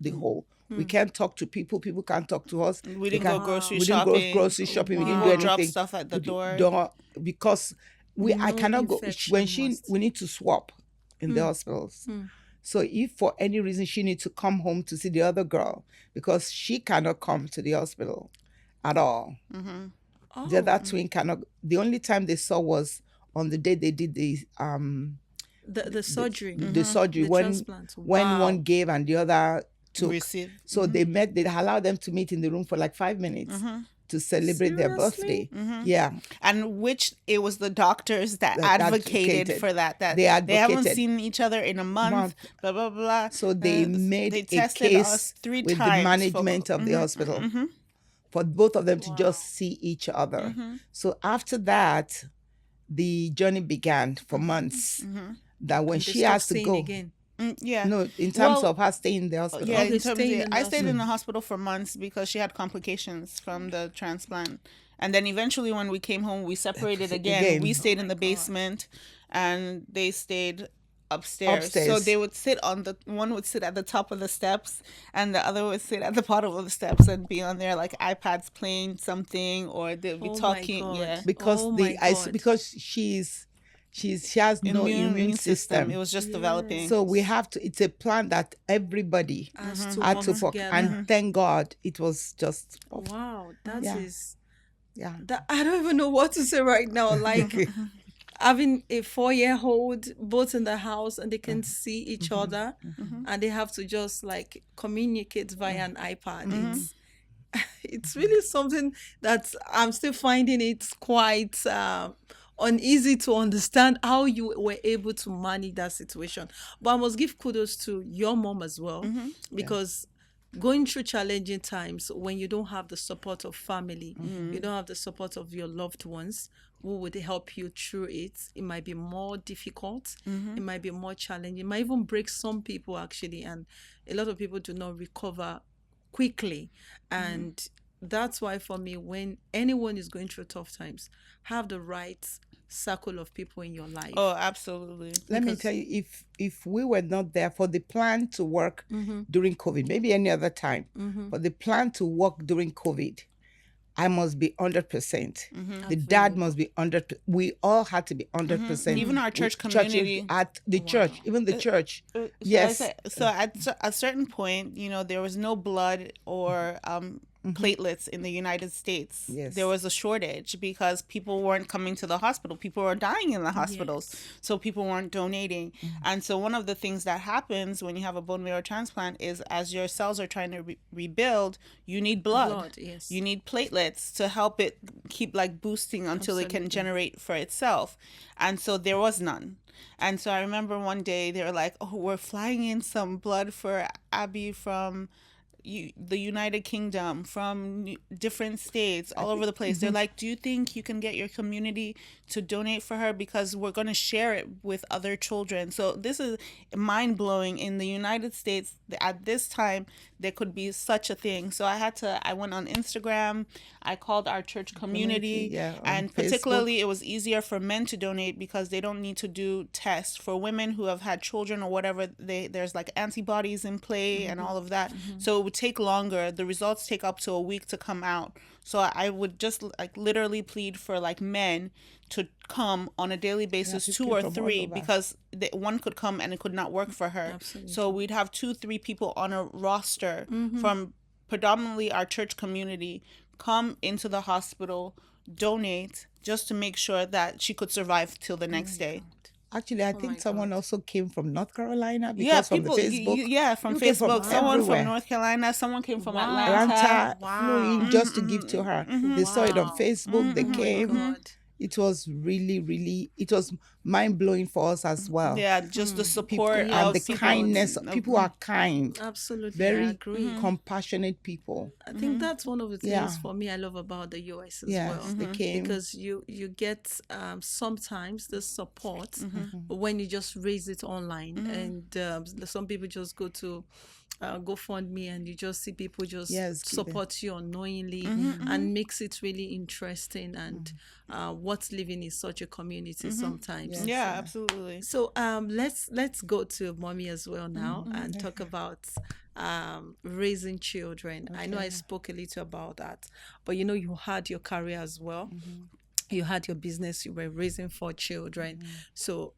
Speaker 3: The whole. We can't talk to people. People can't talk to us.
Speaker 2: We didn't go grocery
Speaker 3: We didn't
Speaker 2: shopping.
Speaker 3: go grocery shopping. We didn't do
Speaker 2: People
Speaker 3: anything.
Speaker 2: drop stuff at the door.
Speaker 3: Because I
Speaker 1: No
Speaker 3: cannot go
Speaker 1: infection
Speaker 3: when
Speaker 1: must-
Speaker 3: we need to swap in the hospitals. So if for any reason she needs to come home to see the other girl because she cannot come to the hospital at all. The other twin cannot. The only time they saw was on the day they did the
Speaker 1: surgery.
Speaker 3: the surgery
Speaker 1: The
Speaker 3: when
Speaker 1: transplant.
Speaker 3: when
Speaker 1: Wow.
Speaker 3: one gave and the other took.
Speaker 2: Receive.
Speaker 3: So they allowed them to meet in the room for like 5 minutes to celebrate their birthday. Yeah.
Speaker 2: And it was the doctors that
Speaker 3: That
Speaker 2: advocated
Speaker 3: advocated.
Speaker 2: for that.
Speaker 3: They
Speaker 2: they haven't
Speaker 3: advocated.
Speaker 2: seen each other in a month. Blah blah blah.
Speaker 3: So they made
Speaker 2: they
Speaker 3: a
Speaker 2: tested
Speaker 3: case
Speaker 2: us 3
Speaker 3: with
Speaker 2: times
Speaker 3: the management of the hospital for both of them to just see each other. So after that, the journey began for months. That when
Speaker 1: And they
Speaker 3: she
Speaker 1: stopped
Speaker 3: has to
Speaker 1: seeing
Speaker 3: go,
Speaker 1: again.
Speaker 2: Yeah.
Speaker 3: no, in terms
Speaker 2: Well,
Speaker 3: of her staying in the hospital.
Speaker 2: Yeah,
Speaker 1: they
Speaker 2: in terms
Speaker 1: stayed
Speaker 2: of,
Speaker 1: in the
Speaker 2: I stayed in the hospital for months because she had complications from the transplant. And then eventually when we came home, we separated again.
Speaker 3: Again.
Speaker 2: We stayed in the basement and they stayed upstairs. So
Speaker 3: Upstairs.
Speaker 2: they would sit one would sit at the top of the steps and the other would sit at the bottom of the steps and be on their like iPads playing something, or they'd be
Speaker 1: Oh my
Speaker 2: talking.
Speaker 1: God.
Speaker 2: Yeah.
Speaker 3: Because
Speaker 1: Oh my God.
Speaker 3: because she has no immune system.
Speaker 2: It was just developing.
Speaker 3: So we have to. It's a plan that everybody
Speaker 1: Has to
Speaker 3: had
Speaker 1: work
Speaker 3: to work,
Speaker 1: together.
Speaker 3: and thank God it was just.
Speaker 1: Wow, that
Speaker 3: Yeah.
Speaker 1: is
Speaker 3: Yeah.
Speaker 1: that I don't even know what to say right now. Like having a 4-year-old both in the house and they can see each other and they have to just like communicate via an iPad. It's really something that I'm still finding it quite uneasy to understand how you were able to manage that situation. But I must give kudos to your mom as well, because going through challenging times when you don't have the support of family, you don't have the support of your loved ones who would help you through it, it might be more difficult, it might be more challenging, it might even break some people actually, and a lot of people do not recover quickly. And that's why for me, when anyone is going through tough times, have the right circle of people in your life.
Speaker 2: Oh, absolutely.
Speaker 3: Let me tell you, if we were not there for the plan to work during COVID, maybe any other time, but the plan to work during COVID, I must be 100%. The dad must be 100%. We all had to be 100%.
Speaker 2: Even our church community.
Speaker 3: At the church, even the church.
Speaker 2: So
Speaker 3: Yes.
Speaker 2: So at a certain point, there was no blood or platelets in the United States.
Speaker 3: Yes.
Speaker 2: There was a shortage because people weren't coming to the hospital. People were dying in the hospitals. So people weren't donating. And so one of the things that happens when you have a bone marrow transplant is as your cells are trying to rebuild, you need blood.
Speaker 1: Yes.
Speaker 2: You need platelets to help it keep like boosting until it can generate for itself. And so there was none. And so I remember one day they were like, oh, we're flying in some blood for Abby from the United Kingdom, from different states, all over the place. They're like, do you think you can get your community to donate for her? Because we're going to share it with other children. So this is mind-blowing. In the United States, at this time, there could be such a thing. So I went on Instagram, I called our church community, and particularly it was easier for men to donate because they don't need to do tests. For women who have had children or whatever, there's like antibodies in play and all of that. So it would take longer. The results take up to a week to come out. So I would just like literally plead for like men to come on a daily basis, 2 or 3, because one could come and it could not work for her.
Speaker 1: Absolutely.
Speaker 2: So we'd have 2-3 people on a roster from predominantly our church community come into the hospital, donate, just to make sure that she could survive till the next day.
Speaker 3: Actually, I think someone also came from North Carolina because from the Facebook.
Speaker 2: From
Speaker 3: People came
Speaker 2: Facebook.
Speaker 3: from
Speaker 2: Someone
Speaker 3: everywhere.
Speaker 2: from North Carolina. Someone came from
Speaker 3: Atlanta
Speaker 2: Atlanta.
Speaker 3: flew in just to give to her. They saw it on Facebook. They came.
Speaker 1: God.
Speaker 3: It was really, really, it was mind-blowing for us as well.
Speaker 2: Yeah, just the support
Speaker 3: And
Speaker 2: of
Speaker 3: the
Speaker 2: people.
Speaker 3: kindness. People are kind.
Speaker 1: Absolutely, I
Speaker 3: Very
Speaker 1: agree.
Speaker 3: compassionate people.
Speaker 1: I think that's one of the things
Speaker 3: Yeah.
Speaker 1: for me I love about the US as
Speaker 3: Yes,
Speaker 1: well.
Speaker 3: they came.
Speaker 1: Because you get sometimes the support when you just raise it online, and some people just go to GoFundMe and you just see people just support you unknowingly and makes it really interesting, and what's living in such a community sometimes.
Speaker 2: Yeah, absolutely.
Speaker 1: So let's go to mommy as well now and talk about raising children. I know I spoke a little about that, but you had your career as well. You had your business, you were raising 4 children. So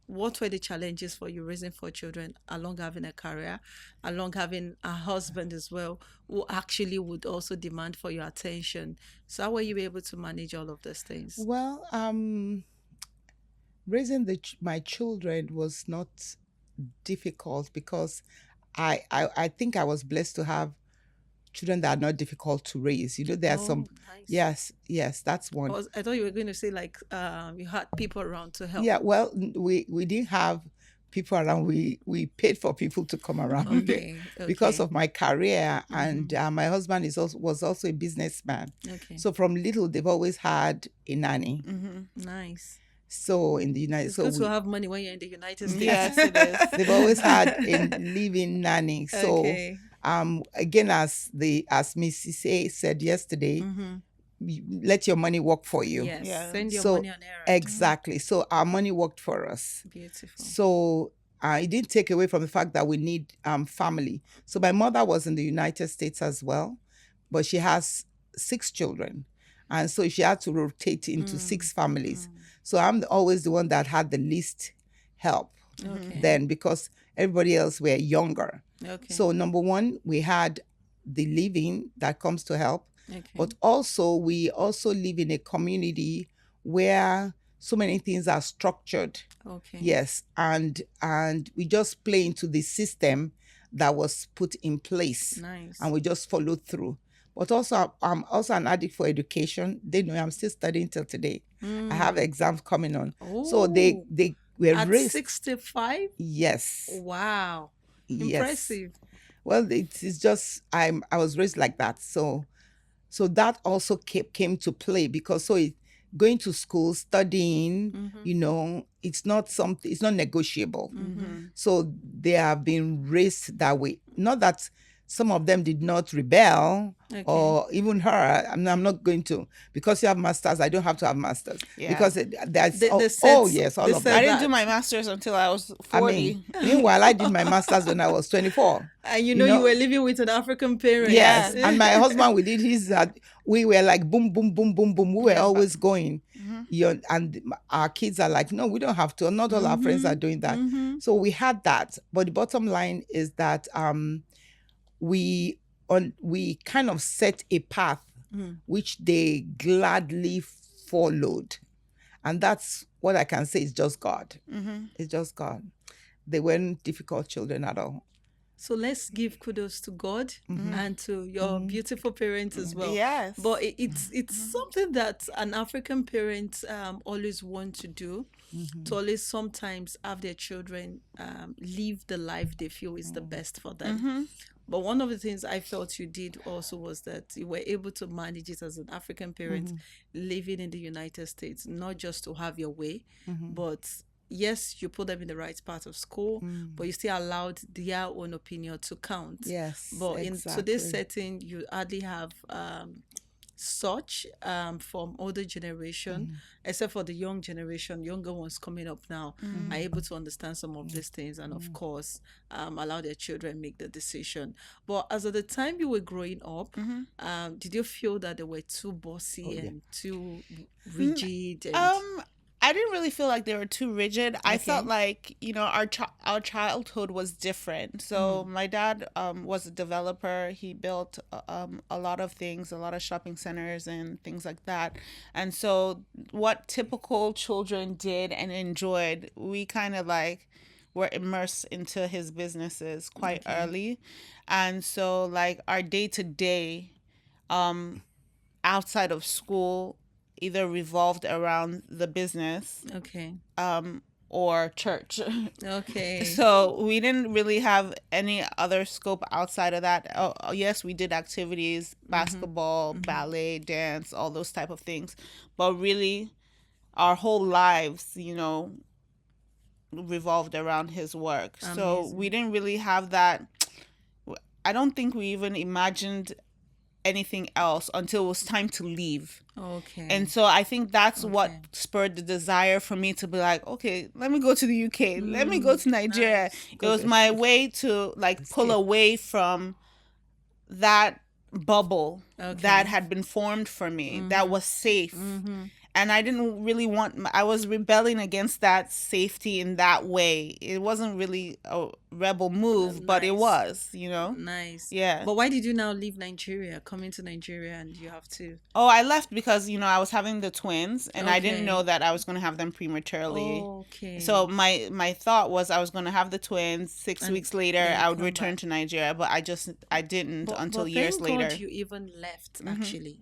Speaker 1: what were the challenges for you raising 4 children, along having a career, along having a husband as well, who actually would also demand for your attention? So how were you able to manage all of those things?
Speaker 3: Well, raising my children was not difficult because I think I was blessed to have children that are not difficult to raise. There are some.
Speaker 1: Nice.
Speaker 3: Yes, that's one.
Speaker 1: I thought you were going to say like you had people around to help.
Speaker 3: Yeah, well, we didn't have people around. We paid for people to come around because of my career, and my husband was also a businessman.
Speaker 1: Okay.
Speaker 3: So from little, they've always had a nanny.
Speaker 1: Nice.
Speaker 3: So in the United
Speaker 1: It's
Speaker 3: States,
Speaker 1: good to have money when you're in the United States.
Speaker 2: Yes, it is.
Speaker 3: they've always had a living nanny. So again, as Mrs. said yesterday, let your money work for you.
Speaker 1: Yes.
Speaker 2: Yeah.
Speaker 1: Send your
Speaker 3: So
Speaker 1: money on errand.
Speaker 3: exactly. So our money worked for us.
Speaker 1: Beautiful.
Speaker 3: So it didn't take away from the fact that we need family. So my mother was in the United States as well, but she has 6 children. And so she had to rotate into 6 families. So I'm always the one that had the least help then, because everybody else were younger.
Speaker 1: Okay.
Speaker 3: So number one, we had the living that comes to help.
Speaker 1: Okay.
Speaker 3: But also, we also live in a community where so many things are structured.
Speaker 1: Okay.
Speaker 3: Yes, and we just play into the system that was put in place.
Speaker 1: Nice.
Speaker 3: And we just follow through. But also, I'm also an addict for education. They know I'm still studying till today. I have exams coming on. So they were
Speaker 1: At
Speaker 3: raised.
Speaker 1: 65?
Speaker 3: Yes.
Speaker 1: Wow.
Speaker 3: Yes.
Speaker 1: Impressive.
Speaker 3: Well, it's just I was raised like that. So that also came to play, because going to school, studying, it's not negotiable. So they have been raised that way. Not that some of them did not rebel, or even her. I'm not going to, because you have masters, I don't have to have masters.
Speaker 2: Yeah.
Speaker 3: Because that's all of them.
Speaker 2: I didn't do my master's until I was 40.
Speaker 3: Meanwhile, I did my master's when I was 24.
Speaker 1: And you were living with an African parent.
Speaker 3: Yes. And my husband, we did his, we were like boom, boom, boom, boom, boom. We were always going. And our kids are like, no, we don't have to. Not all our friends are doing that. So we had that. But the bottom line is that we kind of set a path which they gladly followed. And that's what I can say is just God. It's just God. They weren't difficult children at all.
Speaker 1: So let's give kudos to God and to your beautiful parents as well.
Speaker 2: Yes.
Speaker 1: But it's something that an African parent always want to do, to always sometimes have their children live the life they feel is the best for them. But one of the things I felt you did also was that you were able to manage it as an African parent living in the United States, not just to have your way, but yes, you put them in the right part of school, but you still allowed their own opinion to count.
Speaker 3: Yes.
Speaker 1: But
Speaker 3: exactly.
Speaker 1: in today's setting, you hardly have such from older generation, except for the young generation, younger ones coming up now, are able to understand some of these things, and of course, allow their children make the decision. But as at the time you were growing up, did you feel that they were too bossy and too rigid? And
Speaker 2: I didn't really feel like they were too rigid. I felt like, our childhood was different. So my dad was a developer. He built a lot of things, a lot of shopping centers and things like that. And so what typical children did and enjoyed, we kind of like were immersed into his businesses quite early. And so like our day-to-day outside of school either revolved around the business or church.
Speaker 1: Okay.
Speaker 2: So we didn't really have any other scope outside of that. Oh, yes, we did activities, basketball, ballet, dance, all those type of things. But really, our whole lives, revolved around his work. Amazing. So we didn't really have that. I don't think we even imagined anything else until it was time to leave.
Speaker 1: Okay.
Speaker 2: And so I think that's what spurred the desire for me to be like, okay, let me go to the UK. Let me go to Nigeria. Nice. It was my way to pull away from that bubble that had been formed for me, that was safe. And I didn't really I was rebelling against that safety in that way. It wasn't really a rebel move, but it was,
Speaker 1: Nice.
Speaker 2: Yeah.
Speaker 1: But why did you now leave Nigeria, come into Nigeria, and you have to?
Speaker 2: Oh, I left because, I was having the twins, and I didn't know that I was going to have them prematurely.
Speaker 1: Okay.
Speaker 2: So my thought was I was going to have the twins. 6 weeks later, I would return to Nigeria, but I didn't until years later.
Speaker 1: God you even left, actually.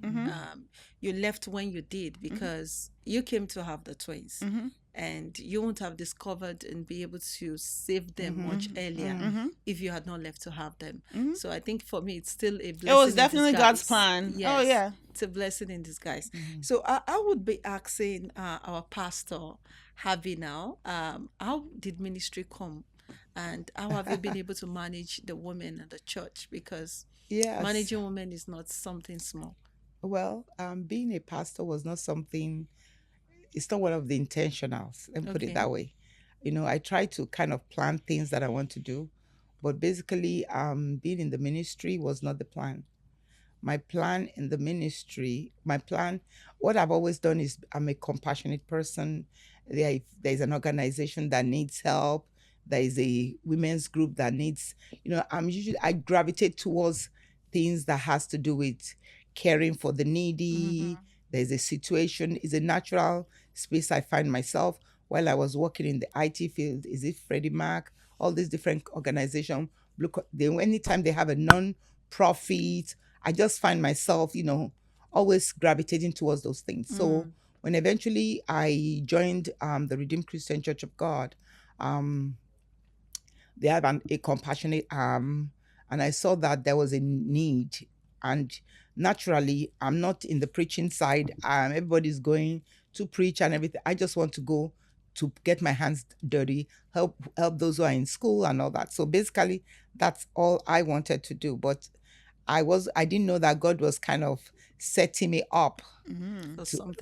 Speaker 1: You left when you did, because you came to have the twins, and you wouldn't have discovered and be able to save them much earlier if you had not left to have them. So I think for me, it's still a blessing. It
Speaker 2: was definitely God's plan. Yes, oh yeah,
Speaker 1: it's a blessing in disguise. So I would be asking our pastor, Harvey, now, how did ministry come, and how have you been able to manage the women and the church? Because managing women is not something small.
Speaker 3: Well, being a pastor was not something, it's not one of the intentionals, let me put it that way. I try to kind of plan things that I want to do, but basically, being in the ministry was not the plan. My plan in the ministry, what I've always done is I'm a compassionate person. There's an organization that needs help. There is a women's group that needs, I gravitate towards things that has to do with caring for the needy. There's a situation, is a natural space I find myself while I was working in the IT field. Is it Freddie Mac? All these different organizations. Look, anytime they have a non-profit, I just find myself, always gravitating towards those things. So when eventually I joined the Redeemed Christian Church of God, they have a compassionate arm, and I saw that there was a need. And naturally, I'm not in the preaching side. Everybody's going to preach and everything. I just want to go to get my hands dirty, help those who are in school and all that. So basically, that's all I wanted to do. But I didn't know that God was kind of setting me up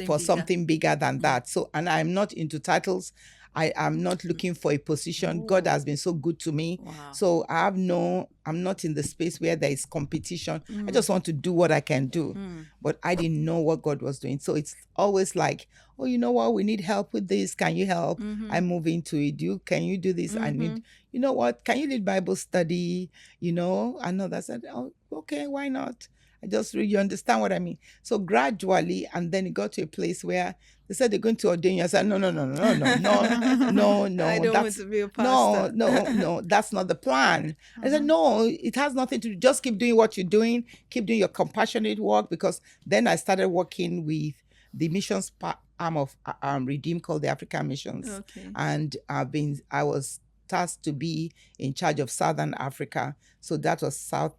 Speaker 3: for something bigger than that. So, and I'm not into titles. I am not looking for a position. God has been so good to me.
Speaker 1: Wow.
Speaker 3: So I'm not in the space where there is competition. I just want to do what I can do. But I didn't know what God was doing. So it's always like, oh, you know what? We need help with this. Can you help? I move into it. Can you do this? I need, you know what? Can you lead Bible study? I know that. I said, oh, okay, why not? I just really, you understand what I mean? So gradually, and then it got to a place where they said they're going to ordain you. I said, no.
Speaker 1: I don't want to be a pastor.
Speaker 3: No, that's not the plan. I said, no, it has nothing to do. Just keep doing what you're doing. Keep doing your compassionate work. Because then I started working with the missions arm of Redeem, called the African Missions.
Speaker 1: Okay.
Speaker 3: And I was tasked to be in charge of Southern Africa. So that was South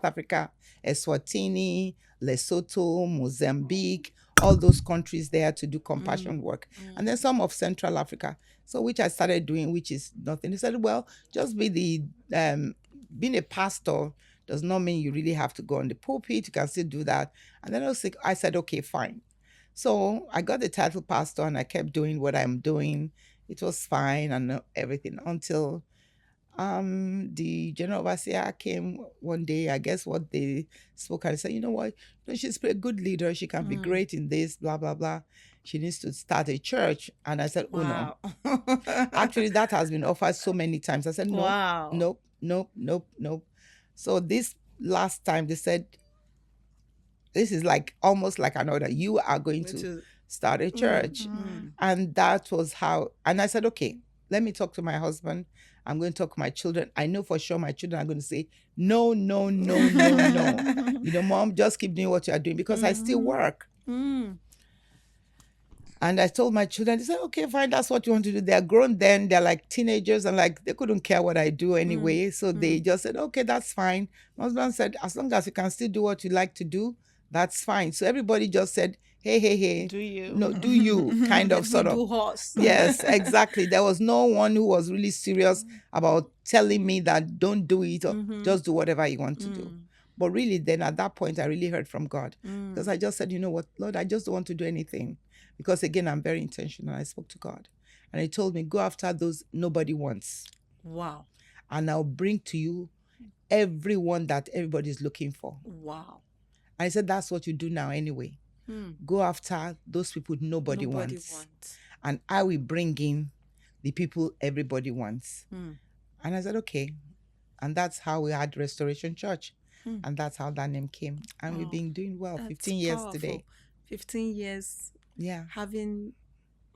Speaker 3: Africa, Eswatini, Lesotho, Mozambique, all those countries there to do compassion work. And then some of Central Africa. So which I started doing, which is nothing. He said, well, just being a pastor does not mean you really have to go on the pulpit. You can still do that. And then I said, okay, fine. So I got the title pastor and I kept doing what I'm doing. It was fine and everything until the general overseer came one day. I guess what they spoke and said, you know what, she's a good leader. She can be great in this, blah, blah, blah. She needs to start a church. And I said,
Speaker 1: Wow.
Speaker 3: oh no. Actually, that has been offered so many times. I said, no,
Speaker 1: Wow.
Speaker 3: nope. So this last time they said, this is like almost like an order. You are going to start a church. And that was how, and I said, okay, let me talk to my husband. I'm going to talk to my children. I know for sure my children are going to say, no. Mom, just keep doing what you are doing because I still work. And I told my children, they said, okay, fine, that's what you want to do. They're grown then. They're like teenagers and like they couldn't care what I do anyway. So they just said, okay, that's fine. My husband said, as long as you can still do what you like to do, that's fine. So everybody just said, hey.
Speaker 2: Do you?
Speaker 3: No, do you, kind of, sort of.
Speaker 1: Do horse.
Speaker 3: Yes, exactly. There was no one who was really serious about telling me that don't do it or just do whatever you want to do. But really, then at that point, I really heard from God. Because I just said, you know what, Lord, I just don't want to do anything. Because again, I'm very intentional. I spoke to God. And He told me, go after those nobody wants.
Speaker 1: Wow.
Speaker 3: And I'll bring to you everyone that everybody's looking for.
Speaker 1: Wow.
Speaker 3: And I said, that's what you do now anyway. Go after those people nobody
Speaker 1: Nobody
Speaker 3: wants. And I will bring in the people everybody wants. And I said, okay. And that's how we had Restoration Church. And that's how that name came. And we've been doing well.
Speaker 1: That's
Speaker 3: 15 years
Speaker 1: powerful.
Speaker 3: today.
Speaker 1: 15 years.
Speaker 3: Yeah.
Speaker 1: Having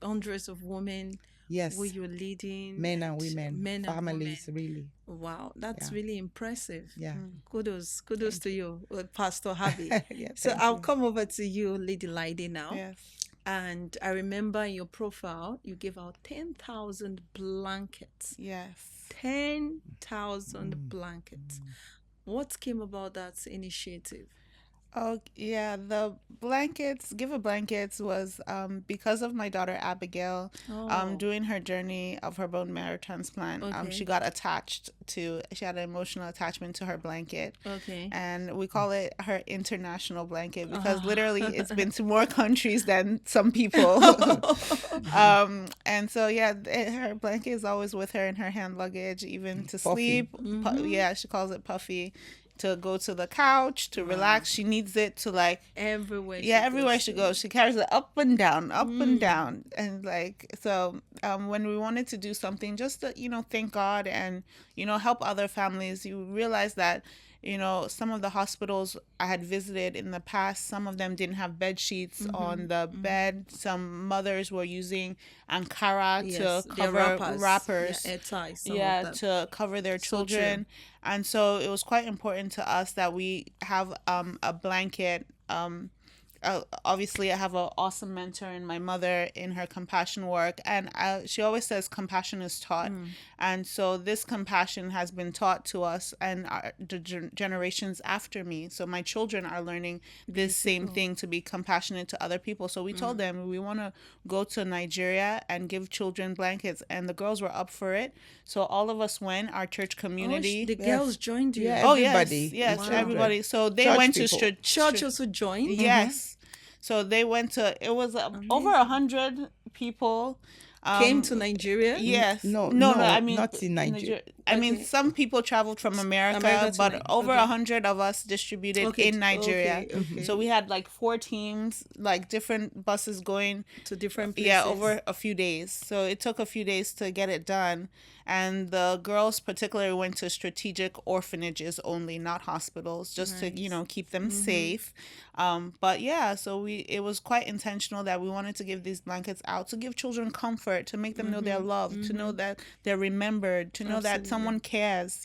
Speaker 1: hundreds of women.
Speaker 3: Yes.
Speaker 1: Who you're leading.
Speaker 3: Men and women.
Speaker 1: Men
Speaker 3: families,
Speaker 1: and women.
Speaker 3: really.
Speaker 1: Wow. That's
Speaker 3: Yeah.
Speaker 1: really impressive.
Speaker 3: Yeah.
Speaker 1: Kudos to you, Pastor Harvey.
Speaker 3: Yeah,
Speaker 1: So
Speaker 3: thank
Speaker 1: I'll
Speaker 3: you.
Speaker 1: come over to you, Lady Lydie, now.
Speaker 2: Yes.
Speaker 1: And I remember in your profile, you gave out 10,000 blankets.
Speaker 2: Yes.
Speaker 1: 10,000 blankets. What came about that initiative?
Speaker 2: Oh, yeah, the blankets, Give a Blankets was because of my daughter Abigail,
Speaker 1: Oh,
Speaker 2: doing her journey of her bone marrow transplant. She
Speaker 1: okay.
Speaker 2: got she had an emotional attachment to her blanket.
Speaker 1: Okay.
Speaker 2: And we call it her international blanket because
Speaker 1: Ah.
Speaker 2: literally it's been to more countries than some people. And so, yeah, her blanket is always with her in her hand luggage, even to
Speaker 3: Puffy.
Speaker 2: sleep. Yeah, she calls it Puffy. To go to the couch, to
Speaker 1: Wow.
Speaker 2: relax. She needs it to like,
Speaker 1: Everywhere
Speaker 2: yeah,
Speaker 1: she
Speaker 2: everywhere
Speaker 1: goes
Speaker 2: she
Speaker 1: to.
Speaker 2: goes, she carries it up and down, up and down. And like, so when we wanted to do something just to, thank God and, help other families, you realize that, some of the hospitals I had visited in the past, some of them didn't have bed sheets on the bed. Some mothers were using Ankara to
Speaker 1: Yes, they're
Speaker 2: cover
Speaker 1: rappers. Yeah,
Speaker 2: wrappers,
Speaker 1: air ties, some of
Speaker 2: yeah,
Speaker 1: them.
Speaker 2: to cover their
Speaker 1: So true.
Speaker 2: children. And so it was quite important to us that we have a blanket. Obviously, I have an awesome mentor in my mother in her compassion work, and she always says compassion is taught, and so this compassion has been taught to us and the generations after me. So my children are learning this same
Speaker 1: Beautiful.
Speaker 2: thing, to be compassionate to other people. So we told them we want to go to Nigeria and give children blankets, and the girls were up for it. So all of us went, our church
Speaker 1: Oh,
Speaker 2: community.
Speaker 1: the girls
Speaker 3: Yes.
Speaker 1: joined
Speaker 3: Yeah,
Speaker 1: you.
Speaker 2: Oh yes,
Speaker 3: everybody, the
Speaker 2: yes,
Speaker 1: Wow.
Speaker 3: children,
Speaker 2: everybody. So they
Speaker 3: church
Speaker 2: went to
Speaker 3: people.
Speaker 1: Church also joined.
Speaker 2: yes. So they went to. It was over
Speaker 1: Amazing.
Speaker 2: 100 people.
Speaker 1: Came to Nigeria.
Speaker 2: Yes.
Speaker 3: No,
Speaker 2: No, no.
Speaker 3: no,
Speaker 2: I mean,
Speaker 3: not in Nigeria.
Speaker 2: I mean,
Speaker 1: Okay.
Speaker 2: some people traveled from America,
Speaker 1: America to
Speaker 2: but
Speaker 1: Nigeria.
Speaker 2: over
Speaker 1: Okay.
Speaker 2: 100 of us distributed
Speaker 1: Okay.
Speaker 2: in Nigeria.
Speaker 1: Okay. Okay.
Speaker 2: So we had like 4 teams, like different buses going.
Speaker 1: To different places.
Speaker 2: Yeah, over a few days. So it took a few days to get it done. And the girls particularly went to strategic orphanages only, not hospitals, just to, keep them safe. But yeah, so it was quite intentional that we wanted to give these blankets out to give children comfort, to make them know they're loved, to know that they're remembered, to know that
Speaker 1: Absolutely.
Speaker 2: someone cares.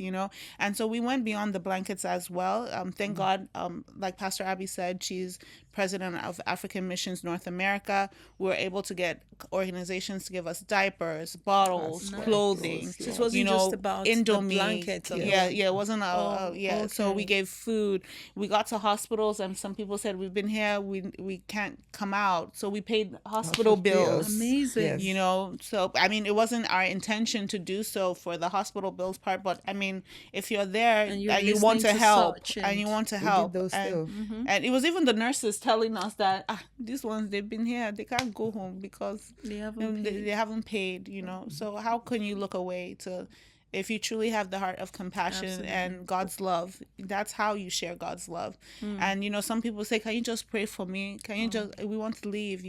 Speaker 2: And so we went beyond the blankets as well. Thank God, like Pastor Abby said, she's president of African Missions North America. We were able to get organizations to give us diapers, bottles,
Speaker 3: Nice.
Speaker 2: clothing,
Speaker 1: So it wasn't just about the
Speaker 2: Indomie.
Speaker 1: blankets
Speaker 2: Yeah,
Speaker 1: alone.
Speaker 2: yeah, it wasn't
Speaker 1: Oh,
Speaker 2: yeah. So we
Speaker 1: okay.
Speaker 2: gave food. We got to hospitals, and some people said, "We've been here, we can't come out." So we paid hospital bills.
Speaker 1: Amazing.
Speaker 3: Yes.
Speaker 2: So I mean, it wasn't our intention to do so for the hospital bills part, but I mean, if you're there
Speaker 1: And
Speaker 2: and,
Speaker 1: you're
Speaker 2: you want
Speaker 1: listening
Speaker 2: to
Speaker 1: to
Speaker 2: help
Speaker 1: such
Speaker 2: and you
Speaker 1: and
Speaker 2: want to
Speaker 3: We did
Speaker 2: help,
Speaker 3: those too.
Speaker 2: and it was even the nurses telling us that these ones, they've been here, they can't go home because
Speaker 1: they haven't paid.
Speaker 2: they haven't paid. So how can you look away to, if you truly have the heart of compassion
Speaker 1: Absolutely.
Speaker 2: and God's love, that's how you share God's love. And some people say, can you just pray for me? Can you just, we want to leave.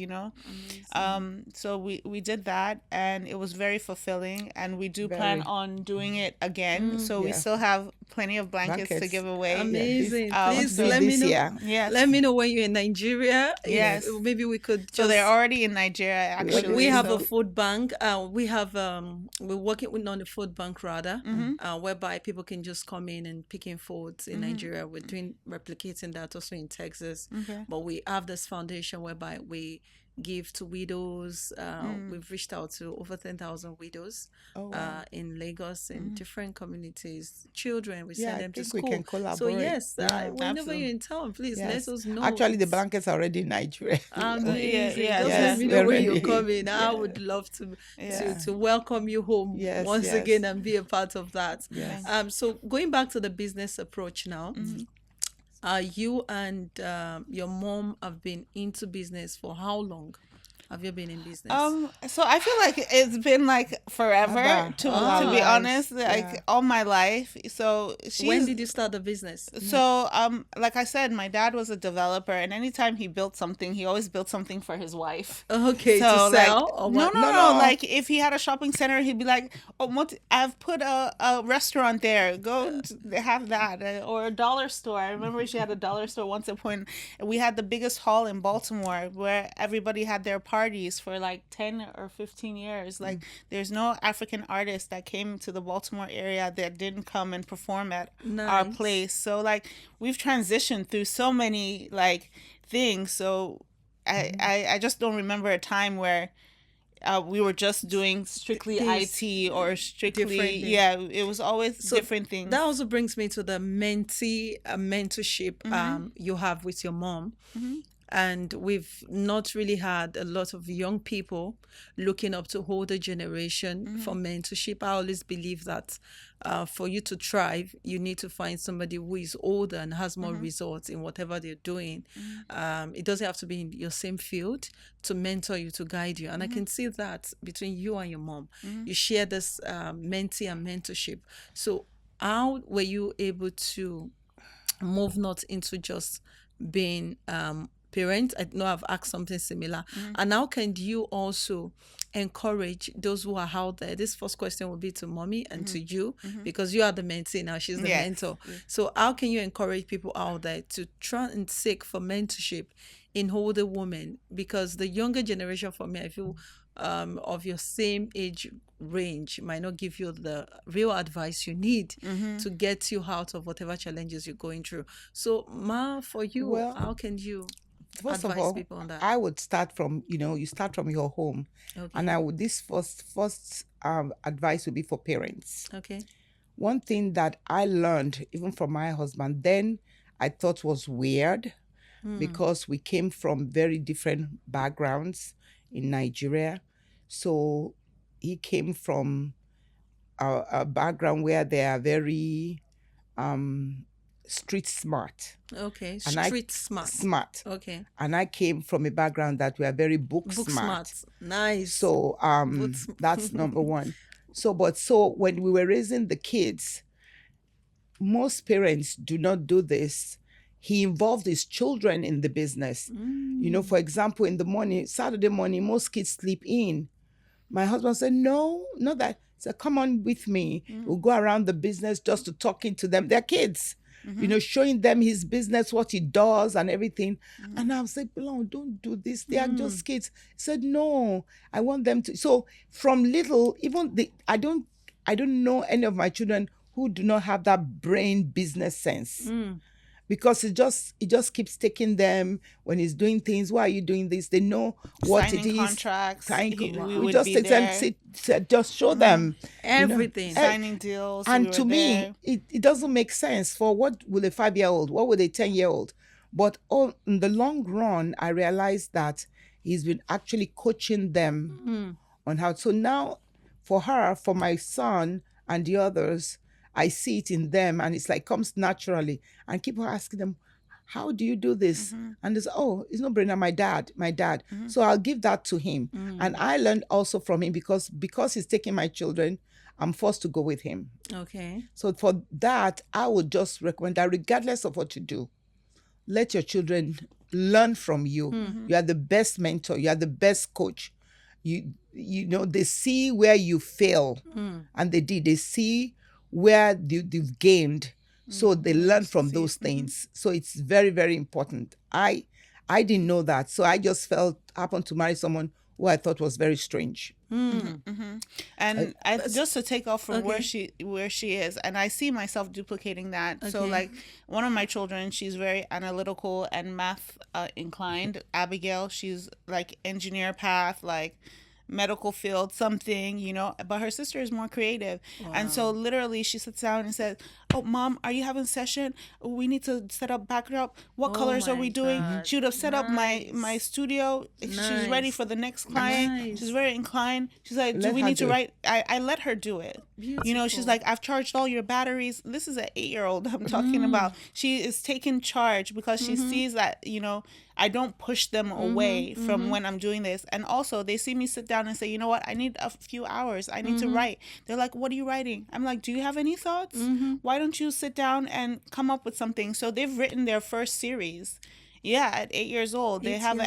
Speaker 2: So we did that, and it was very fulfilling, and we do plan
Speaker 3: Very.
Speaker 2: on doing it again. So we
Speaker 3: Yeah.
Speaker 2: still have plenty of blankets to
Speaker 3: Blankets.
Speaker 2: give away.
Speaker 1: Amazing.
Speaker 2: Um,
Speaker 1: Please
Speaker 2: so
Speaker 1: let me
Speaker 3: this
Speaker 1: know.
Speaker 3: year.
Speaker 2: Yes.
Speaker 1: Let me know when you're in Nigeria.
Speaker 2: Yes.
Speaker 1: Maybe we could
Speaker 2: So
Speaker 1: just.
Speaker 2: they're already in Nigeria, actually.
Speaker 1: We have
Speaker 2: so.
Speaker 1: a food bank. We're working with on the food bank rather, whereby people can just come in and pick in foods in Nigeria. We're doing replicating that also in Texas.
Speaker 2: Okay.
Speaker 1: But we have this foundation whereby we give to widows. We've reached out to over 10,000 widows
Speaker 3: Oh, wow.
Speaker 1: in Lagos in different communities. Children, we
Speaker 3: Yeah,
Speaker 1: send
Speaker 3: I
Speaker 1: them to
Speaker 3: think we
Speaker 1: school.
Speaker 3: can
Speaker 1: So
Speaker 3: collaborate.
Speaker 1: yes,
Speaker 3: Yeah.
Speaker 1: whenever
Speaker 2: Absolutely.
Speaker 1: you're in town, please
Speaker 3: Yes.
Speaker 1: let us know.
Speaker 3: Actually, the blankets are already in Nigeria.
Speaker 1: Amazing.
Speaker 2: Yeah,
Speaker 1: Just
Speaker 2: yeah.
Speaker 1: let me know
Speaker 3: We're
Speaker 1: when you're
Speaker 3: ready.
Speaker 1: coming. I would love to
Speaker 2: Yeah.
Speaker 1: to welcome you home
Speaker 3: Yes,
Speaker 1: once
Speaker 3: yes.
Speaker 1: again and be a part of that.
Speaker 3: Yes.
Speaker 1: So going back to the business approach now, you and your mom have been into business for how long? Have you been in business?
Speaker 2: So I feel like it's been like forever
Speaker 3: Abba,
Speaker 2: to
Speaker 3: all our
Speaker 2: be
Speaker 3: lives,
Speaker 2: honest, like
Speaker 3: yeah.
Speaker 2: all my life. So
Speaker 1: When did you start the business?
Speaker 2: So like I said, my dad was a developer, and anytime he built something, he always built something for his wife.
Speaker 1: Okay,
Speaker 2: So
Speaker 1: to sell
Speaker 2: like,
Speaker 1: or
Speaker 2: no,
Speaker 1: what?
Speaker 2: no,
Speaker 3: No,
Speaker 2: no.
Speaker 3: no.
Speaker 2: Like if he had a shopping center, he'd be like, "Oh, I've put a restaurant there. Go have that." Or a dollar store. I remember she had a dollar store once upon. We had the biggest hall in Baltimore where everybody had their parties for like 10 or 15 years. Like there's no African artist that came to the Baltimore area that didn't come and perform at our
Speaker 1: Nice.
Speaker 2: place. So like we've transitioned through so many like things. So I just don't remember a time where we were just doing strictly
Speaker 1: This
Speaker 2: IT or strictly,
Speaker 1: different thing.
Speaker 2: yeah, it was always
Speaker 1: So
Speaker 2: different things.
Speaker 1: that also brings me to the mentorship
Speaker 2: Mm-hmm.
Speaker 1: you have with your mom.
Speaker 2: Mm-hmm.
Speaker 1: And we've not really had a lot of young people looking up to older generation for mentorship. I always believe that for you to thrive, you need to find somebody who is older and has more results in whatever they're doing. It doesn't have to be in your same field to mentor you, to guide you. And I can see that between you and your mom. You share this mentee and mentorship. So how were you able to move not into just being parent? I know I've asked something similar. And how can you also encourage those who are out there? This first question will be to mommy and to you, because you are the mentee now, she's the
Speaker 2: Yes.
Speaker 1: mentor. So how can you encourage people out there to try and seek for mentorship in older women? Because the younger generation, for me, I feel of your same age range might not give you the real advice you need to get you out of whatever challenges you're going through. So, Ma, for you,
Speaker 3: Well,
Speaker 1: how can you
Speaker 3: First of
Speaker 1: advise
Speaker 3: all,
Speaker 1: people on that?
Speaker 3: I would start from, you start from your home.
Speaker 1: Okay.
Speaker 3: And this first advice would be for parents.
Speaker 1: Okay.
Speaker 3: One thing that I learned, even from my husband, then I thought was weird, because we came from very different backgrounds in Nigeria. So he came from a background where they are very street smart.
Speaker 1: Okay.
Speaker 3: And
Speaker 1: Street smart.
Speaker 3: Smart.
Speaker 1: Okay.
Speaker 3: And I came from a background that we are very book
Speaker 1: Book
Speaker 3: smart.
Speaker 1: smart. Nice.
Speaker 3: So that's number one. So when we were raising the kids, most parents do not do this. He involved his children in the business. For example, in the morning, Saturday morning, most kids sleep in. My husband said, no, not that. He said, come on with me. We'll go around the business just to talking to them. They're kids, showing them his business, what he does and everything. And I was like, no, don't do this. They are just kids. He said, no, I want them to. So from little, I don't know any of my children who do not have that brain business sense. Because it just keeps taking them when he's doing things. Why are you doing this? They know what
Speaker 2: Signing
Speaker 3: it is.
Speaker 2: contracts. We would
Speaker 3: just
Speaker 2: be
Speaker 3: take them, just show them
Speaker 1: everything.
Speaker 2: Signing deals.
Speaker 3: And
Speaker 2: we
Speaker 3: to
Speaker 2: were
Speaker 3: me,
Speaker 2: there.
Speaker 3: it doesn't make sense. For what will a 5-year-old? What will a 10-year-old? But in the long run, I realized that he's been actually coaching them on how. So now, for her, for my son and the others, I see it in them, and it's like comes naturally. And keep asking them, how do you do this? And they say, oh, it's no brainer, my dad. So I'll give that to him. And I learned also from him, because he's taking my children, I'm forced to go with him.
Speaker 1: Okay.
Speaker 3: So for that, I would just recommend that regardless of what you do, let your children learn from you. You are the best mentor. You are the best coach. They see where you fail, and they see where you've gained, so they learn from those things. So it's very, very important. I didn't know that, so I just happened to marry someone who I thought was very strange.
Speaker 2: And just to take off from where she is, and I see myself duplicating that. So like one of my children, she's very analytical and math inclined. Abigail, she's like engineer path, like medical field, something, but her sister is more creative. And so literally she sits down and says, oh, Mom, are you having session? We need to set up backdrop. What colors are we doing?
Speaker 1: God.
Speaker 2: She would have set up my studio. She's ready for the next client. She's very inclined. She's like, do we need to write? I let her do it.
Speaker 1: Beautiful.
Speaker 2: She's like, I've charged all your batteries. This is an 8-year-old I'm talking about. She is taking charge because she sees that, I don't push them away from when I'm doing this. And also they see me sit down and say, you know what? I need a few hours. I need to write. They're like, what are you writing? I'm like, do you have any thoughts? Why don't you sit down and come up with something? So they've written their first series. Yeah, at 8 years old. They have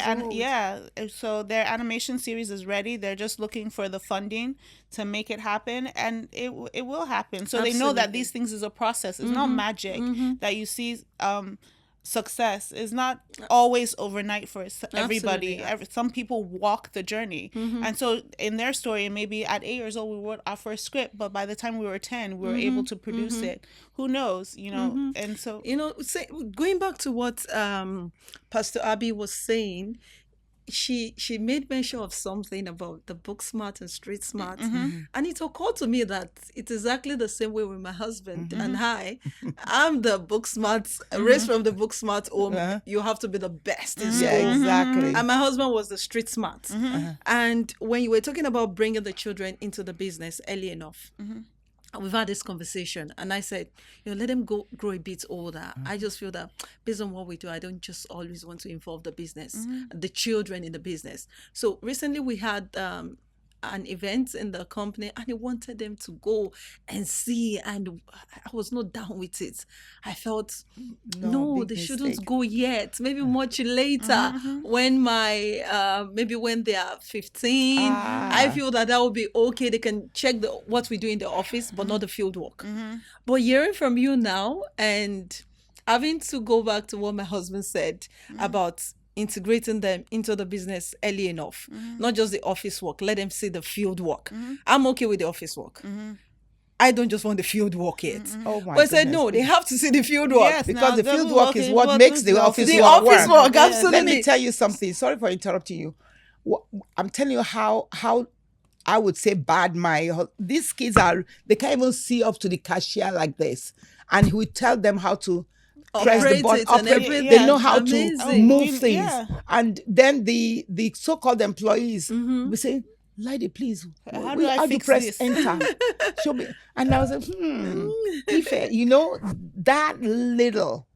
Speaker 2: so their animation series is ready. They're just looking for the funding to make it happen, and it will happen. So they know that these things is a process. It's not magic that you see. Success is not always overnight for everybody. Some people walk the journey. And so in their story, maybe at 8 years old we wrote our first script, but by the time we were 10 we were able to produce it. Who knows, and so
Speaker 1: going back to what Pastor Abby was saying, she made mention of something about the book smart and street smart,
Speaker 2: Mm-hmm.
Speaker 1: and it occurred to me that it's exactly the same way with my husband
Speaker 3: Mm-hmm.
Speaker 1: and I'm the book smart, raised from the book smart home.
Speaker 3: Uh-huh.
Speaker 1: You have to be the best in
Speaker 3: Yeah,
Speaker 1: school,
Speaker 3: exactly.
Speaker 1: and my husband was the street smart.
Speaker 3: Uh-huh.
Speaker 1: And when you were talking about bringing the children into the business early enough, we've had this conversation, and I said, let them go grow a bit older. I just feel that based on what we do, I don't just always want to involve the business, the children in the business. So recently we had an event in the company, and I wanted them to go and see, and I was not down with it. I felt no,
Speaker 3: big
Speaker 1: they shouldn't
Speaker 3: mistake.
Speaker 1: go yet, maybe much later, when maybe when they are 15. I feel that would be okay. They can check what we do in the office, but not the field work. But hearing from you now, and having to go back to what my husband said about integrating them into the business early enough, not just the office work, let them see the field work. I'm okay with the office work. I don't just want the field work yet.
Speaker 3: Oh my
Speaker 1: But I said,
Speaker 3: goodness.
Speaker 1: no, they have to see the field work.
Speaker 2: Yes,
Speaker 3: Because
Speaker 2: now
Speaker 3: the
Speaker 2: the
Speaker 3: field
Speaker 2: field
Speaker 3: work
Speaker 2: work
Speaker 3: is
Speaker 2: is
Speaker 3: what
Speaker 2: what
Speaker 3: makes
Speaker 2: makes
Speaker 3: the
Speaker 2: the
Speaker 3: office
Speaker 1: The
Speaker 3: work
Speaker 1: office work,
Speaker 2: Yes.
Speaker 1: absolutely.
Speaker 3: Let me tell you something. Sorry for interrupting you. I'm telling you how I would say bad these kids are. They can't even see up to the cashier like this, and he would tell them how to press the
Speaker 1: Operate
Speaker 3: button.
Speaker 1: it and
Speaker 3: Operate.
Speaker 1: everything.
Speaker 3: They know how
Speaker 1: Amazing.
Speaker 3: to move
Speaker 2: we-
Speaker 3: things,
Speaker 2: yeah.
Speaker 3: and then the so-called employees will be saying, "Lady, please,
Speaker 2: How do I fix
Speaker 3: press
Speaker 2: this?"
Speaker 3: enter? Show me." And I was like, if that little.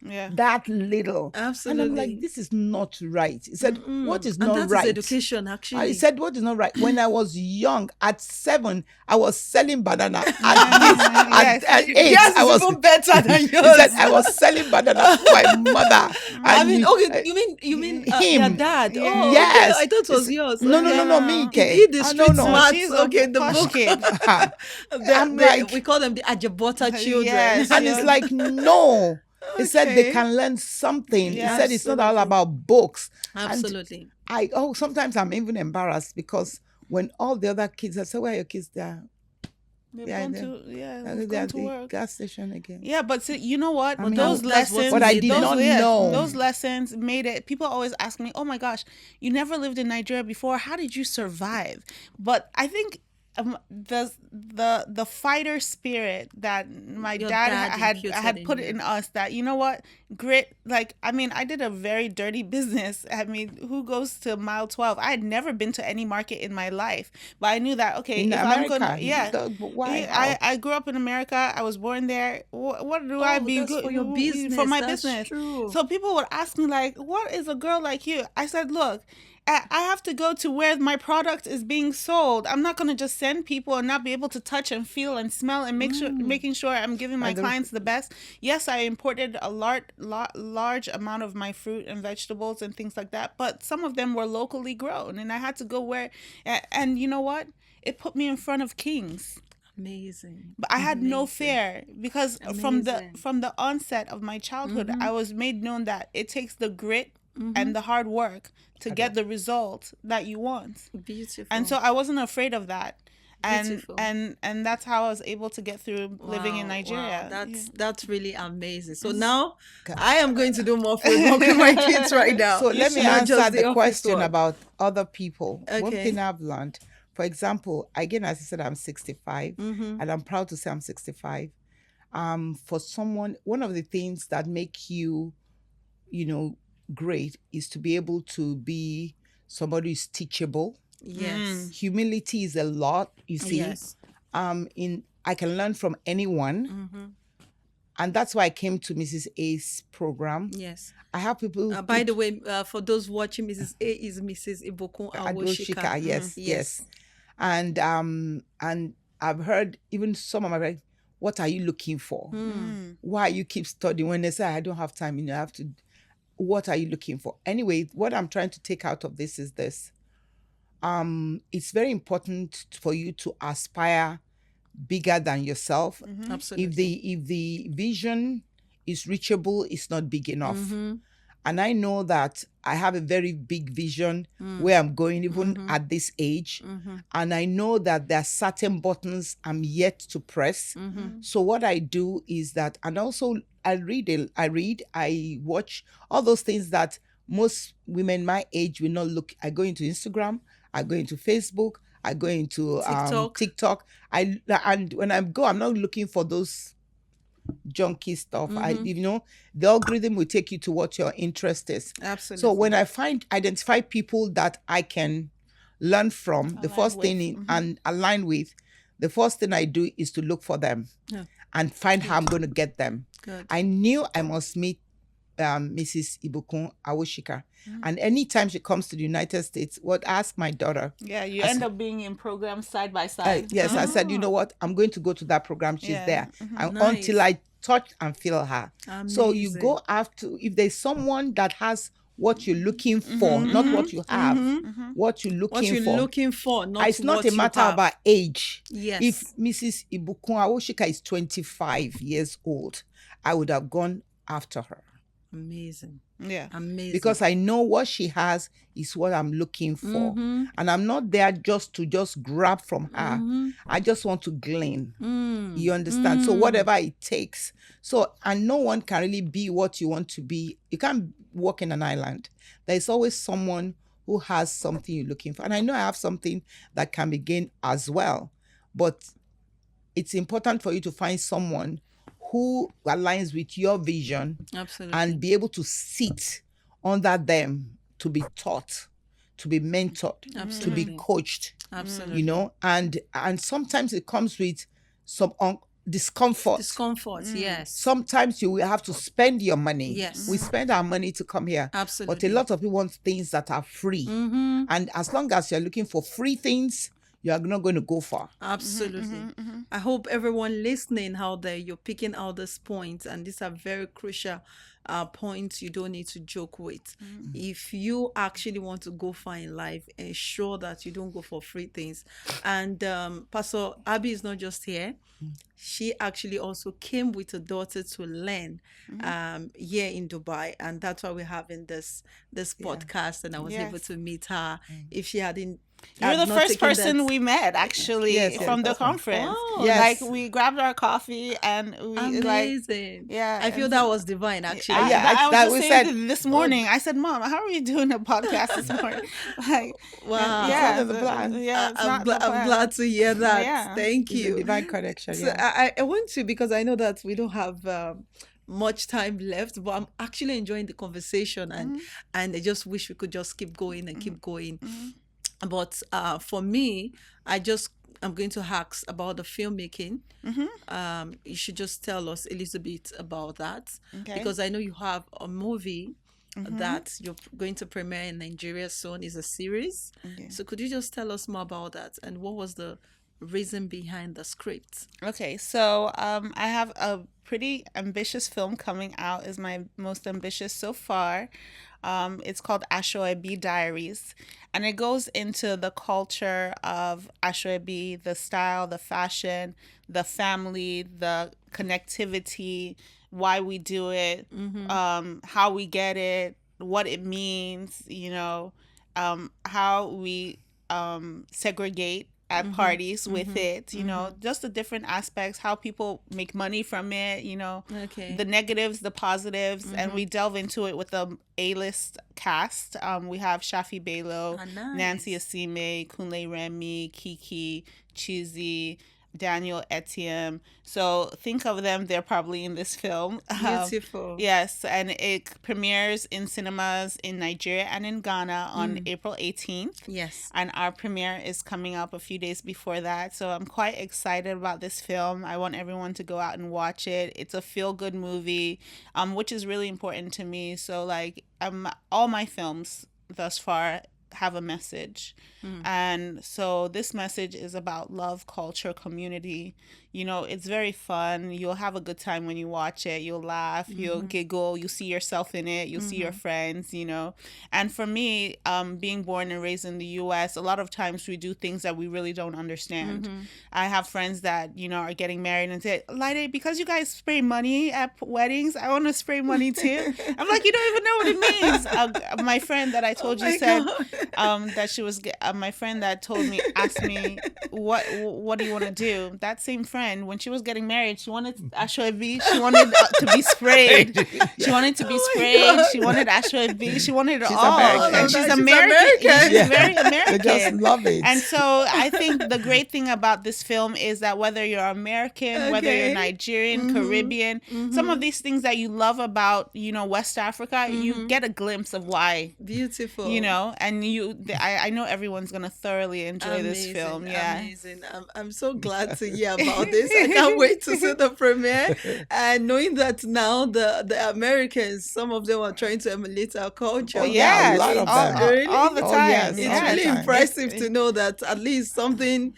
Speaker 2: Yeah.
Speaker 3: That little. And I'm
Speaker 1: Absolutely.
Speaker 3: like, this is not right. He said, what is
Speaker 1: And
Speaker 3: not
Speaker 1: that is
Speaker 3: right?
Speaker 1: education,
Speaker 3: I
Speaker 1: actually.
Speaker 3: said, what is not right? When I was young, at 7, I was selling banana. At 8,
Speaker 1: Yes,
Speaker 3: I was
Speaker 1: it's even better than yours.
Speaker 3: He said, I was selling banana to my mother.
Speaker 1: I
Speaker 3: And
Speaker 1: mean, okay, you mean your
Speaker 3: him.
Speaker 1: dad?
Speaker 2: Yeah.
Speaker 1: Oh,
Speaker 3: Yes.
Speaker 1: okay. I thought it was yours.
Speaker 3: No,
Speaker 1: Okay.
Speaker 3: no, me.
Speaker 1: Is he the street
Speaker 3: No.
Speaker 1: smart?
Speaker 2: She's a
Speaker 1: Okay, the
Speaker 2: posh
Speaker 1: book.
Speaker 2: kid.
Speaker 3: I'm like,
Speaker 1: we call them the Ajabota children.
Speaker 2: Yes,
Speaker 3: and it's like, no. He said they
Speaker 1: Okay.
Speaker 3: can learn something.
Speaker 2: Yeah,
Speaker 3: He said it's not all
Speaker 1: absolutely.
Speaker 3: about books. And
Speaker 1: Absolutely.
Speaker 3: sometimes I'm even embarrassed because when all the other kids, I say, where are your kids there?
Speaker 2: They've
Speaker 3: Yeah,
Speaker 2: gone
Speaker 3: they-
Speaker 2: to
Speaker 3: They're
Speaker 2: we've
Speaker 3: at
Speaker 2: gone to
Speaker 3: the
Speaker 2: work.
Speaker 3: gas station again.
Speaker 2: Yeah, but see, you know what?
Speaker 3: mean,
Speaker 2: Those
Speaker 1: that's what
Speaker 2: lessons,
Speaker 1: But I did
Speaker 2: those,
Speaker 3: not know.
Speaker 2: those lessons made it. People always ask me, "Oh my gosh, you never lived in Nigeria before. How did you survive?" But I think the fighter spirit that my
Speaker 1: Your
Speaker 2: dad
Speaker 1: dad
Speaker 2: had
Speaker 1: imputed
Speaker 2: put
Speaker 1: in you.
Speaker 2: in us, that you know what, grit. Like, I mean, I did a very dirty business. I mean, who goes to mile 12? I had never been to any market in my life, but I knew that okay,
Speaker 3: In
Speaker 2: if
Speaker 3: America,
Speaker 2: I'm gonna, yeah.
Speaker 3: why?
Speaker 2: I grew up in America. I was born there. What do I be
Speaker 1: that's
Speaker 2: good
Speaker 1: for your business.
Speaker 2: for my
Speaker 1: That's
Speaker 2: business?
Speaker 1: true.
Speaker 2: So people would ask me like, "What is a girl like you?" I said, "Look, I have to go to where my product is being sold. I'm not gonna just send people and not be able to touch and feel and smell and making sure I'm giving my clients the best." Yes, I imported a large amount of my fruit and vegetables and things like that, but some of them were locally grown, and I had to go where. And you know what? It put me in front of kings.
Speaker 1: Amazing.
Speaker 2: But I had no fear because from
Speaker 1: Amazing.
Speaker 2: the onset of my childhood, I was made known that it takes the grit and the hard work to get the result that you want.
Speaker 1: Beautiful.
Speaker 2: And so I wasn't afraid of that. And
Speaker 1: Beautiful.
Speaker 2: and that's how I was able to get through living in
Speaker 1: Wow,
Speaker 2: Nigeria.
Speaker 1: wow. That's really amazing. So now I am going to do more field work with my kids right now.
Speaker 3: So let me
Speaker 1: Not
Speaker 3: answer
Speaker 1: just
Speaker 3: the
Speaker 1: office
Speaker 3: question
Speaker 1: work.
Speaker 3: about other people. One
Speaker 1: Okay.
Speaker 3: thing I've learned, for example, again, as I said, I'm 65,
Speaker 1: Mm-hmm.
Speaker 3: and I'm proud to say I'm 65. For someone, one of the things that make you, great is to be able to be somebody who's teachable.
Speaker 1: Yes.
Speaker 3: Humility is a lot, you see.
Speaker 1: Yes.
Speaker 3: I can learn from anyone,
Speaker 1: Mm-hmm.
Speaker 3: and that's why I came to Mrs. A's program.
Speaker 1: Yes.
Speaker 3: I have people.
Speaker 1: By the way, for those watching, Mrs. A is Mrs. Ibokun Awoshika.
Speaker 3: Adoshika, yes. And I've heard even some of my friends, what are you looking for? Why you keep studying? When they say I don't have time, I have to. What are you looking for? Anyway, what I'm trying to take out of this is this. It's very important for you to aspire bigger than yourself.
Speaker 1: Absolutely.
Speaker 3: If the vision is reachable, it's not big enough.
Speaker 1: Mm-hmm.
Speaker 3: And I know that I have a very big vision where I'm going, even at this age. And I know that there are certain buttons I'm yet to press. So what I do is that, and also I read, I watch all those things that most women my age will not look. I go into Instagram, I go into Facebook, I go into TikTok. And when I go, I'm not looking for those junky stuff. The algorithm will take you to what your interest is.
Speaker 1: Absolutely.
Speaker 3: So when I identify people that I can learn from, the first
Speaker 2: with.
Speaker 3: thing and align with, the first thing I do is to look for them and find how I'm going to get them.
Speaker 1: Good.
Speaker 3: I knew I must meet Mrs. Ibukun Awoshika. And anytime she comes to the United States, ask my daughter.
Speaker 2: Yeah, you end up being in programs side by side.
Speaker 3: Yes, I said, you know what? I'm going to go to that program. She's there. And until I touch and feel her.
Speaker 1: Amazing.
Speaker 3: So you go after, if there's someone that has what you're looking for, not what you have, what you're looking for. It's not a matter about age.
Speaker 1: Yes.
Speaker 3: If Mrs. Ibukun Awoshika is 25 years old, I would have gone after her.
Speaker 1: Amazing.
Speaker 2: Yeah.
Speaker 1: Amazing.
Speaker 3: Because I know what she has is what I'm looking for. And I'm not there just to grab from her. I just want to glean. You understand? So whatever it takes. So, and no one can really be what you want to be. You can't walk in an island. There's always someone who has something you're looking for. And I know I have something that can be gained as well. But it's important for you to find someone who aligns with your vision.
Speaker 1: Absolutely.
Speaker 3: And be able to sit under them, to be taught, to be mentored, to be coached.
Speaker 1: Absolutely.
Speaker 3: You know, and sometimes it comes with some discomfort.
Speaker 1: Yes.
Speaker 3: Sometimes you will have to spend your money.
Speaker 1: Yes.
Speaker 3: We spend our money to come here.
Speaker 1: Absolutely.
Speaker 3: But a lot of people want things that are free. And as long as you're looking for free things, you are not going to go far.
Speaker 1: Absolutely. I hope everyone listening out there, you're picking out these points, and these are very crucial points you don't need to joke with. If you actually want to go far in life, ensure that you don't go for free things. And Pastor Abby is not just here. She actually also came with her daughter to learn here in Dubai, and that's why we're having this podcast, and I was able to meet her. If she hadn't,
Speaker 2: you're the first person we met actually from the conference.
Speaker 1: Oh,
Speaker 2: like we grabbed our coffee and we
Speaker 1: amazing.
Speaker 2: I
Speaker 1: feel that was divine actually.
Speaker 2: I was just saying this morning. I said, "Mom, how are you doing a podcast this morning?" Like,
Speaker 1: wow,
Speaker 2: I'm
Speaker 1: glad to hear that.
Speaker 2: Yeah.
Speaker 1: Thank you.
Speaker 3: Divine connection.
Speaker 1: So I want to, because I know that we don't have much time left, but I'm actually enjoying the conversation, and I just wish we could just keep going and keep going. But for me, I'm going to ask about the filmmaking. You should just tell us a little bit about that, because I know you have a movie that you're going to premiere in Nigeria soon. Is a series. So could you just tell us more about that, and what was the reason behind the script?
Speaker 2: Okay, so I have a pretty ambitious film coming out. Is my most ambitious so far. It's called Asoebi Diaries, and it goes into the culture of Asoebi, the style, the fashion, the family, the connectivity, why we do it, how we get it, what it means, how we segregate at parties with it, just the different aspects, how people make money from it, the negatives, the positives, and we delve into it with the A-list cast. We have Shafi Bello,
Speaker 1: nice.
Speaker 2: Nancy Asime, Kunle Remy, Kiki, Chizzy, Daniel Etienne. So think of them, they're probably in this film.
Speaker 1: Beautiful.
Speaker 2: Yes, and it premieres in cinemas in Nigeria and in Ghana on April 18th.
Speaker 1: Yes.
Speaker 2: And our premiere is coming up a few days before that. So I'm quite excited about this film. I want everyone to go out and watch it. It's a feel-good movie, which is really important to me. So all my films thus far have a message. And so this message is about love, culture, community. It's very fun. You'll have a good time when you watch it. You'll laugh, you'll giggle, you'll see yourself in it, you'll see your friends, And for me, being born and raised in the US, a lot of times we do things that we really don't understand. I have friends that, are getting married and say, Lide, because you guys spray money at weddings, I want to spray money too. I'm like, you don't even know what it means. My friend that I told you said, that she was my friend that told me, asked me, what do you want to do? That same friend, when she was getting married, she wanted Ashwebi. She wanted to be sprayed. She wanted to be sprayed. She wanted Ashwebi. She wanted it
Speaker 3: She's
Speaker 2: all.
Speaker 3: American.
Speaker 2: And she's
Speaker 1: She's
Speaker 2: American.
Speaker 1: American.
Speaker 2: She's very
Speaker 3: They
Speaker 2: American.
Speaker 3: just love it.
Speaker 2: And so I think the great thing about this film is that whether you're American, whether
Speaker 1: Okay.
Speaker 2: you're Nigerian, Caribbean, some of these things that you love about, West Africa, you get a glimpse of why.
Speaker 1: Beautiful.
Speaker 2: And I know everyone's gonna thoroughly enjoy this film. Yeah.
Speaker 1: Amazing. I'm so glad to hear about this. I can't wait to see the premiere. And knowing that now the Americans, some of them are trying to emulate our culture.
Speaker 3: Oh, yeah, a lot of
Speaker 2: all,
Speaker 3: them.
Speaker 2: all the
Speaker 3: Oh,
Speaker 2: time.
Speaker 3: yes,
Speaker 1: It's
Speaker 3: all the
Speaker 1: really
Speaker 3: time.
Speaker 1: impressive to know that at least something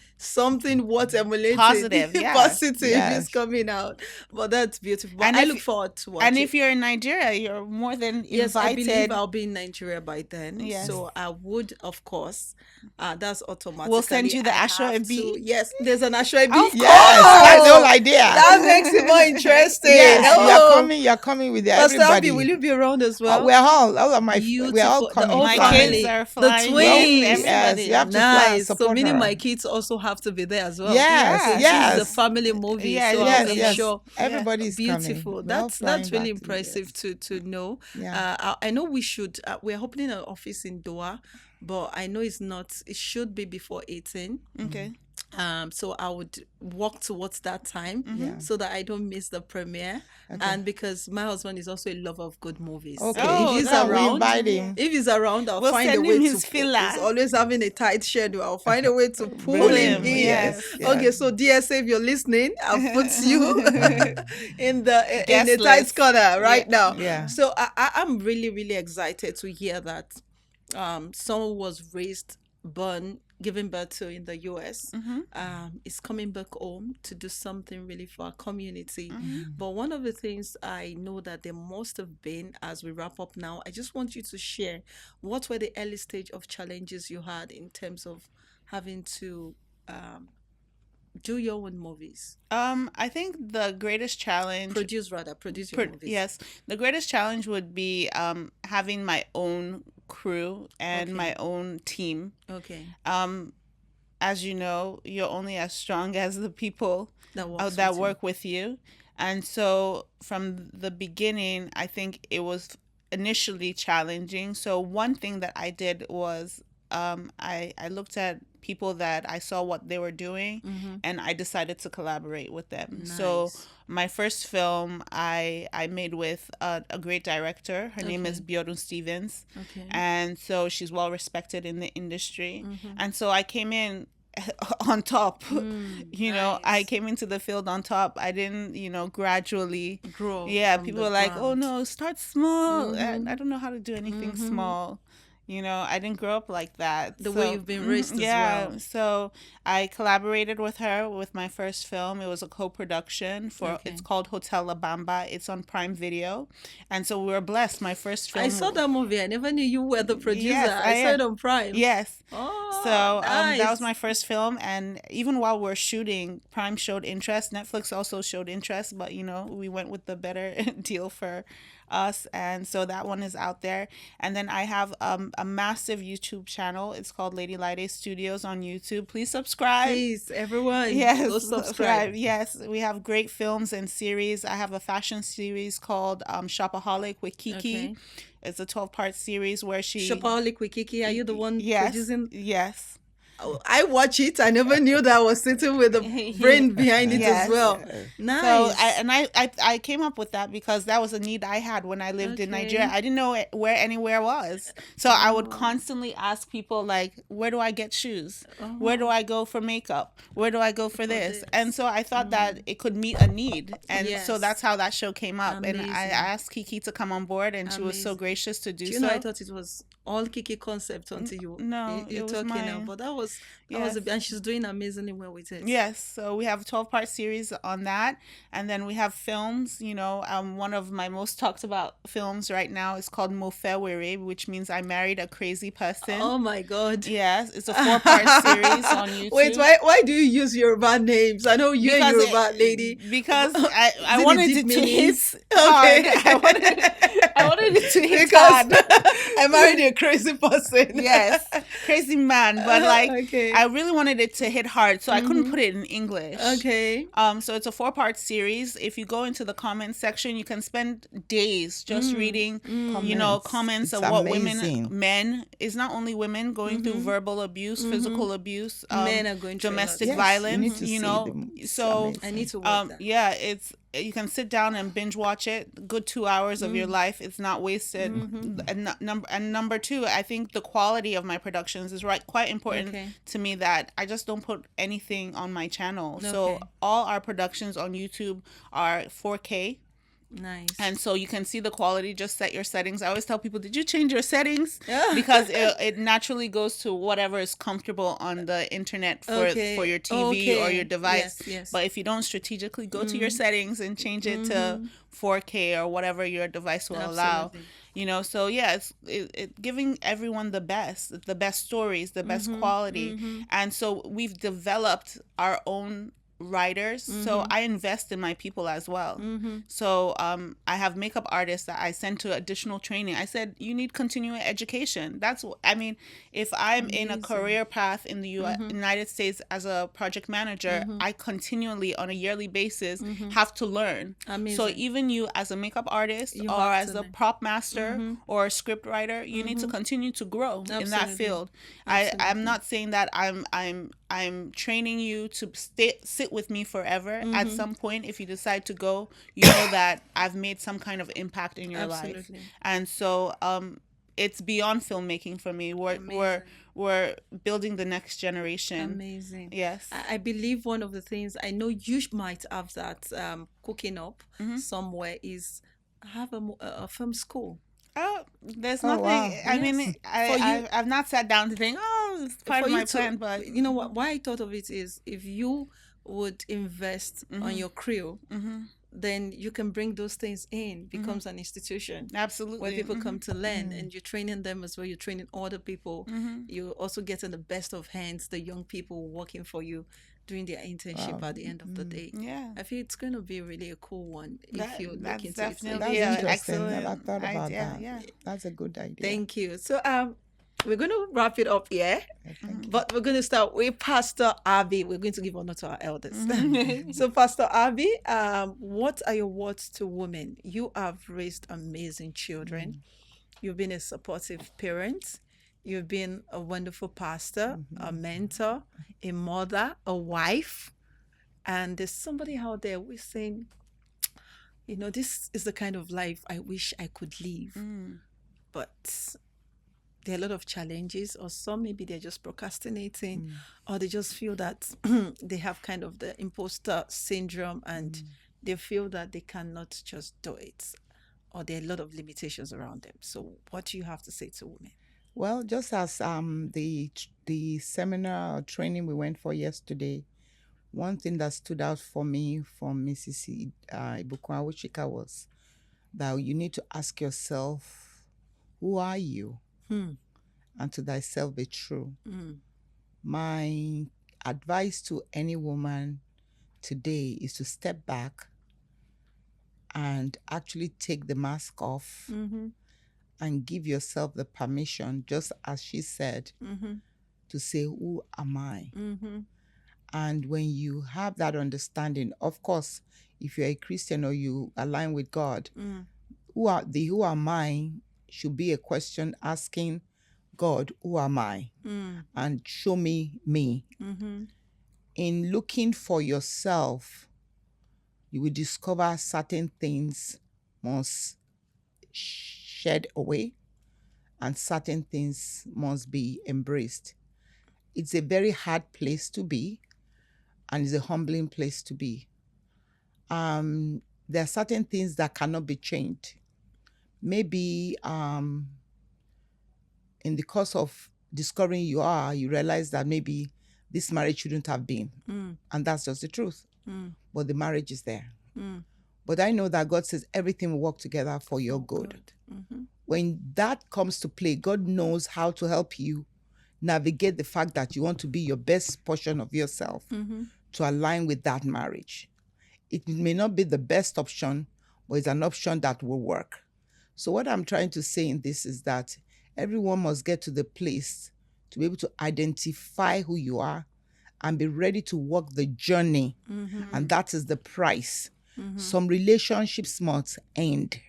Speaker 1: worth emulating,
Speaker 2: Positive, yeah.
Speaker 1: positive
Speaker 3: Yes.
Speaker 1: is coming out. But that's beautiful. But
Speaker 2: And
Speaker 1: I
Speaker 2: if-
Speaker 1: look forward to watching.
Speaker 2: And if you're in Nigeria, you're more than
Speaker 1: Yes, I
Speaker 2: invited.
Speaker 1: believe I'll be in Nigeria by then.
Speaker 2: Yes.
Speaker 1: So I would, of course, that's automatic.
Speaker 2: We'll send you the Ashwebi.
Speaker 1: Yes, there's an Ashwebi.
Speaker 2: Of
Speaker 3: Yes, that's the whole idea.
Speaker 1: That makes it more interesting.
Speaker 3: Yes,
Speaker 1: Hello.
Speaker 3: you're coming with
Speaker 1: Pastor
Speaker 3: everybody.
Speaker 1: Abby, will you be around as well?
Speaker 3: We're all of my, we're all
Speaker 1: Beautiful. The
Speaker 3: coming.
Speaker 1: whole
Speaker 2: My
Speaker 3: fine.
Speaker 2: kids
Speaker 1: family.
Speaker 2: are
Speaker 1: The
Speaker 2: flying.
Speaker 1: twins.
Speaker 3: Yes,
Speaker 2: Everybody.
Speaker 3: you have to fly and
Speaker 1: Nice. So
Speaker 3: support
Speaker 1: meaning
Speaker 3: her.
Speaker 1: my kids also have to be there as well.
Speaker 3: Yes,
Speaker 1: So
Speaker 3: yes.
Speaker 1: This is a family movie.
Speaker 2: Yeah,
Speaker 1: so
Speaker 3: yes,
Speaker 1: I'm
Speaker 3: yes.
Speaker 1: sure.
Speaker 3: Everybody's
Speaker 1: Beautiful.
Speaker 3: coming. We're all
Speaker 1: That's
Speaker 3: flying
Speaker 1: really
Speaker 3: back to the
Speaker 1: impressive
Speaker 3: US.
Speaker 1: to know.
Speaker 3: Yeah.
Speaker 1: I know we should. We're opening an office in Doha, but I know it's not. It should be before 18.
Speaker 2: Okay.
Speaker 1: So I would walk towards that time
Speaker 3: Yeah.
Speaker 1: so that I don't miss the premiere. And because my husband is also a lover of good movies.
Speaker 3: Okay.
Speaker 1: So
Speaker 2: Oh,
Speaker 1: if he's
Speaker 3: now we
Speaker 1: around,
Speaker 3: invite him.
Speaker 1: if he's around, I'll
Speaker 2: We'll
Speaker 1: find a
Speaker 2: send
Speaker 1: way
Speaker 2: him
Speaker 1: to
Speaker 2: his filler.
Speaker 1: He's always having a tight schedule. I'll find a way to pull
Speaker 2: Pull
Speaker 1: him
Speaker 2: him,
Speaker 1: in.
Speaker 2: yes,
Speaker 1: Okay,
Speaker 3: yes.
Speaker 1: so DSA, if you're listening, I'll put you in the
Speaker 2: Guest
Speaker 1: tight
Speaker 2: list.
Speaker 1: corner right now.
Speaker 3: Yeah.
Speaker 1: So I'm really, really excited to hear that someone was raised, born, given birth to in the US, is coming back home to do something really for our community. But one of the things I know that there must have been, as we wrap up now, I just want you to share what were the early stage of challenges you had in terms of having to do your own movies,
Speaker 2: I think the greatest challenge
Speaker 1: produce your movies.
Speaker 2: yes, the greatest challenge would be having my own crew and
Speaker 1: Okay.
Speaker 2: my own team.
Speaker 1: Okay.
Speaker 2: As you know, you're only as strong as the people
Speaker 1: That works
Speaker 2: that
Speaker 1: with you.
Speaker 2: work with you. And so from the beginning, I think it was initially challenging. So one thing that I did was I looked at people that I saw what they were doing, and I decided to collaborate with them. So
Speaker 1: Nice.
Speaker 2: my first film I made with a great director. Her name is Biodun Stevens.
Speaker 1: Okay.
Speaker 2: And so she's well respected in the industry. And so I came in on top. I came into the field on top. I didn't, gradually
Speaker 1: Grow
Speaker 2: Yeah,
Speaker 1: from
Speaker 2: people
Speaker 1: the
Speaker 2: were like, "Oh
Speaker 1: ground.
Speaker 2: no, start small." I don't know how to do anything small. I didn't grow up like that.
Speaker 1: The way you've been raised as well.
Speaker 2: So I collaborated with her with my first film. It was a co-production for.
Speaker 1: Okay.
Speaker 2: It's called Hotel La Bamba. It's on Prime Video, and so we were blessed. My first film.
Speaker 1: I saw that movie. I never knew you were the producer.
Speaker 2: Yes,
Speaker 1: I
Speaker 2: I
Speaker 1: saw
Speaker 2: am.
Speaker 1: it on Prime.
Speaker 2: Yes.
Speaker 1: Oh,
Speaker 2: So that
Speaker 1: nice.
Speaker 2: was my first film, and even while we're shooting, Prime showed interest. Netflix also showed interest, but we went with the better deal for us, and so that one is out there. And then I have a massive YouTube channel. It's called Lady Lide Studios on YouTube. Please subscribe.
Speaker 1: Please, everyone,
Speaker 2: Yes,
Speaker 1: go subscribe.
Speaker 2: Yes, we have great films and series. I have a fashion series called Shopaholic with Kiki.
Speaker 1: Okay.
Speaker 2: It's a 12-part series where she.
Speaker 1: Shopaholic with Kiki, are you the one
Speaker 2: Yes.
Speaker 1: producing?
Speaker 2: Yes.
Speaker 1: Oh, I watch it. I never knew that I was sitting with the brain behind it
Speaker 2: Yes.
Speaker 1: as well. Nice.
Speaker 2: So I came up with that because that was a need I had when I lived in
Speaker 1: Okay.
Speaker 2: Nigeria. I didn't know where anywhere was. So I would constantly ask people like, where do I get shoes? Where do I go for makeup? Where do I go for this?
Speaker 1: this.
Speaker 2: And so I thought that it could meet a need. And so
Speaker 1: Yes.
Speaker 2: that's how that show came up. And I
Speaker 1: Amazing.
Speaker 2: asked Kiki to come on board, and she was so
Speaker 1: Amazing.
Speaker 2: gracious to do
Speaker 1: Do you
Speaker 2: so.
Speaker 1: know, I thought it was all Kiki concept until you
Speaker 2: No,
Speaker 1: you're
Speaker 2: it was
Speaker 1: talking now,
Speaker 2: mine.
Speaker 1: but that was
Speaker 2: Yes.
Speaker 1: and she's doing amazingly well with it.
Speaker 2: Yes, so we have a 12-part series on that, and then we have films. One of my most talked about films right now is called Mofewere, which means I married a crazy person.
Speaker 1: Oh my God.
Speaker 2: Yes, it's a 4-part series on YouTube.
Speaker 1: Wait, why do you use Yoruba names? I know you're a
Speaker 2: Because
Speaker 1: Yoruba lady.
Speaker 2: Because
Speaker 1: Is
Speaker 2: I
Speaker 1: it
Speaker 2: wanted
Speaker 1: the
Speaker 2: it
Speaker 1: deep
Speaker 2: to
Speaker 1: meanings?
Speaker 2: hit hard.
Speaker 1: Okay.
Speaker 2: I wanted it to hit
Speaker 1: Because
Speaker 2: hard.
Speaker 1: I married a a crazy person.
Speaker 2: Yes, crazy man. But like,
Speaker 1: Okay.
Speaker 2: I really wanted it to hit hard, so I couldn't put it in English.
Speaker 1: Okay.
Speaker 2: So it's a 4-part series. If you go into the comments section, you can spend days just reading, you know, comments
Speaker 3: It's
Speaker 2: of what
Speaker 3: amazing.
Speaker 2: men, is not only women going through verbal abuse, physical abuse,
Speaker 1: Men are going through a lot.
Speaker 2: domestic
Speaker 3: Yes,
Speaker 2: violence.
Speaker 3: you need to see
Speaker 2: know,
Speaker 3: them. It's
Speaker 2: so
Speaker 3: amazing.
Speaker 1: I need to watch that.
Speaker 2: yeah, it's, you can sit down and binge watch it. Good 2 hours of your life. It's not wasted. And number two, I think the quality of my productions is quite important
Speaker 1: Okay.
Speaker 2: to me, that I just don't put anything on my channel. So
Speaker 1: Okay.
Speaker 2: all our productions on YouTube are 4K.
Speaker 1: Nice.
Speaker 2: And so you can see the quality. Just set your settings. I always tell people, did you change your settings?
Speaker 1: Yeah.
Speaker 2: Because it naturally goes to whatever is comfortable on the internet for
Speaker 1: Okay.
Speaker 2: your TV or
Speaker 1: Okay.
Speaker 2: your device.
Speaker 1: Yes.
Speaker 2: But if you don't strategically go to your settings and change it to 4K or whatever your device will allow,
Speaker 1: Absolutely.
Speaker 2: you know, so yeah, it's giving everyone the best stories, the best quality. And so we've developed our own writers, so I invest in my people as well. So I have makeup artists that I send to additional training. I said, you need continuing education. That's what I mean. If I'm in a career path in the United States as a project manager, I continually on a yearly basis have to learn.
Speaker 1: Amazing.
Speaker 2: So even you as a makeup artist
Speaker 1: You
Speaker 2: or
Speaker 1: have
Speaker 2: as
Speaker 1: to
Speaker 2: a prop master or a script writer, you need to continue to grow in that
Speaker 1: Absolutely.
Speaker 2: field. I'm not saying that I'm training you to sit with me forever. At some point, if you decide to go, you know that I've made some kind of impact in your life.
Speaker 1: Absolutely.
Speaker 2: And so it's beyond filmmaking for me. We're building the next generation.
Speaker 1: Amazing.
Speaker 2: Yes.
Speaker 1: I believe one of the things, I know you might have that cooking up somewhere, is have a film school.
Speaker 2: Oh, there's
Speaker 3: Oh,
Speaker 2: nothing.
Speaker 3: wow.
Speaker 2: I mean,
Speaker 1: Yes.
Speaker 2: I've not sat down to think, oh, it's part
Speaker 1: For
Speaker 2: of
Speaker 1: you
Speaker 2: my
Speaker 1: to-
Speaker 2: plan, but
Speaker 1: you know what? Why I thought of it is, if you would invest on your crew, then you can bring those things in. Becomes an institution
Speaker 2: absolutely.
Speaker 1: where people come to learn, and you're training them as well. You're training other people. You're also getting the best of hands, the young people working for you doing their internship at the end of the day.
Speaker 2: Yeah.
Speaker 1: I feel it's going to be really a cool one if you look
Speaker 2: That's
Speaker 1: into it.
Speaker 2: definitely
Speaker 3: That's
Speaker 2: Yeah,
Speaker 3: interesting.
Speaker 2: excellent
Speaker 3: Never thought about
Speaker 2: idea,
Speaker 3: that.
Speaker 2: yeah.
Speaker 3: That's a good idea.
Speaker 1: Thank you. So we're going to wrap it up here,
Speaker 3: Thank you.
Speaker 1: but we're going to start with Pastor Abby. We're going to give honor to our elders. So Pastor Abby, what are your words to women? You have raised amazing children. You've been a supportive parent. You've been a wonderful pastor, a mentor, a mother, a wife. And there's somebody out there who's saying, you know, this is the kind of life I wish I could live. But there are a lot of challenges, or some maybe they're just procrastinating, or they just feel that they have kind of the imposter syndrome, and they feel that they cannot just do it, or there are a lot of limitations around them. So what do you have to say to women?
Speaker 3: Well, just as the seminar or training we went for yesterday, one thing that stood out for me from Mrs. Ibukwa Wichika was that you need to ask yourself, who are you? And to thyself be true. My advice to any woman today is to step back and actually take the mask off and give yourself the permission, just as she said, to say, who am I? And when you have that understanding, of course, if you're a Christian or you align with God, who am I should be a question asking God, who am I? And show me me. In looking for yourself, you will discover certain things must shed away and certain things must be embraced. It's a very hard place to be, and it's a humbling place to be. There are certain things that cannot be changed. Maybe in the course of discovering you realize that maybe this marriage shouldn't have been. And that's just the truth. But the marriage is there. But I know that God says everything will work together for your good. When that comes to play, God knows how to help you navigate the fact that you want to be your best portion of yourself to align with that marriage. It may not be the best option, but it's an option that will work. So what I'm trying to say in this is that Everyone must get to the place to be able to identify who you are and be ready to walk the journey. And that is the price. Some relationships must end.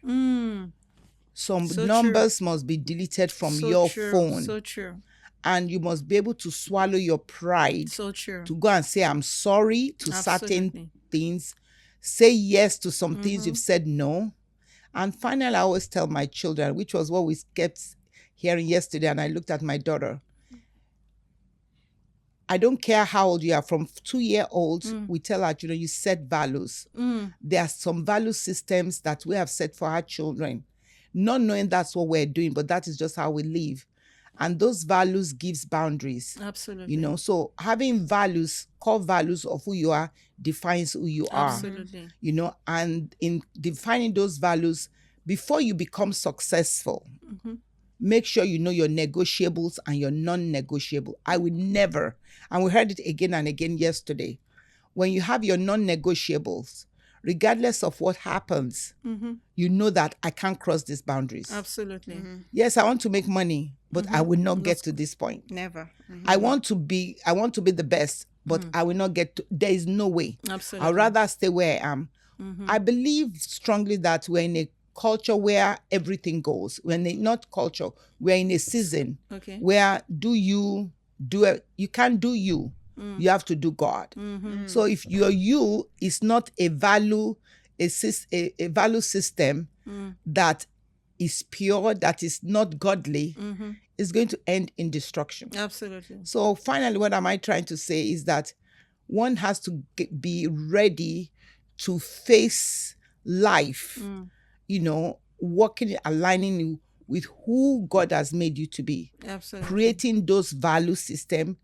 Speaker 3: Some
Speaker 1: So
Speaker 3: numbers must be deleted from your phone.
Speaker 1: So true.
Speaker 3: And you must be able to swallow your pride
Speaker 1: So true.
Speaker 3: to go and say, I'm sorry to certain
Speaker 1: Absolutely.
Speaker 3: things. Say yes to some things you've said no. And finally, I always tell my children, which was what we kept hearing yesterday, and I looked at my daughter. I don't care how old you are, from 2-year-olds, we tell our children, you set values. There are some value systems that we have set for our children, not knowing that's what we're doing, but that is just how we live. And those values gives boundaries.
Speaker 1: Absolutely.
Speaker 3: You know, so having values, core values of who you are, defines who you are.
Speaker 1: Absolutely.
Speaker 3: You know, and in defining those values, before you become successful, make sure you know your negotiables and your non-negotiable. I will never, and we heard it again and again yesterday, when you have your non-negotiables, regardless of what happens, you know that I can't cross these boundaries.
Speaker 1: Absolutely.
Speaker 3: Yes, I want to make money, but I will not get to this point.
Speaker 1: Never.
Speaker 3: I want to be the best, but I will not get to, there is no way.
Speaker 1: Absolutely.
Speaker 3: I'd rather stay where I am. I believe strongly that we're in a culture where everything goes. Not culture, we're in a season where you can't do you. You have to do God. So if you is not a value system that is pure, that is not godly, is going to end in destruction.
Speaker 1: Absolutely.
Speaker 3: So finally, what am I trying to say is that one has to be ready to face life, you know, working, aligning with who God has made you to be.
Speaker 1: Absolutely.
Speaker 3: Creating those value system,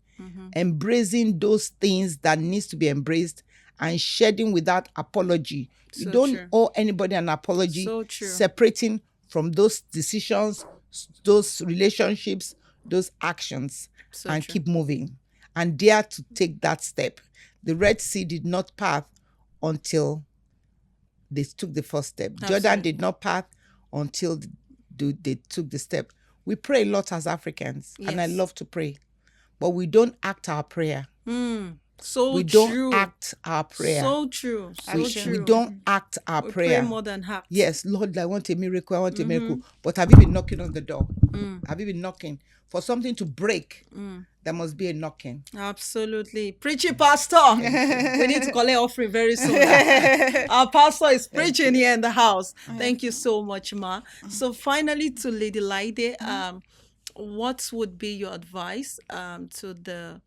Speaker 3: embracing those things that needs to be embraced, and shedding without apology. You
Speaker 1: So
Speaker 3: don't
Speaker 1: true.
Speaker 3: owe anybody an apology.
Speaker 1: So true.
Speaker 3: Separating from those decisions, those relationships, those actions,
Speaker 1: So
Speaker 3: and
Speaker 1: true.
Speaker 3: keep moving. And dare to take that step. The Red Sea did not part until they took the first step. Jordan
Speaker 1: Absolutely.
Speaker 3: did not part until they took the step. We pray a lot as Africans, and I
Speaker 1: Yes.
Speaker 3: love to pray, but we don't act our prayer.
Speaker 1: So
Speaker 3: We
Speaker 1: true.
Speaker 3: don't act our prayer.
Speaker 1: So true. So
Speaker 3: we,
Speaker 1: true.
Speaker 3: we don't act our
Speaker 1: We
Speaker 3: prayer.
Speaker 1: pray more than act.
Speaker 3: Yes, Lord, I want a miracle. I want a miracle. But have you been knocking on the door? Have you been knocking? For something to break, there must be a knocking.
Speaker 1: Absolutely. Preaching, Pastor. We need to collect offering very soon. Our pastor is preaching here in the house. Thank you so much, Ma. So finally, to Lady Laide, what would be your advice to the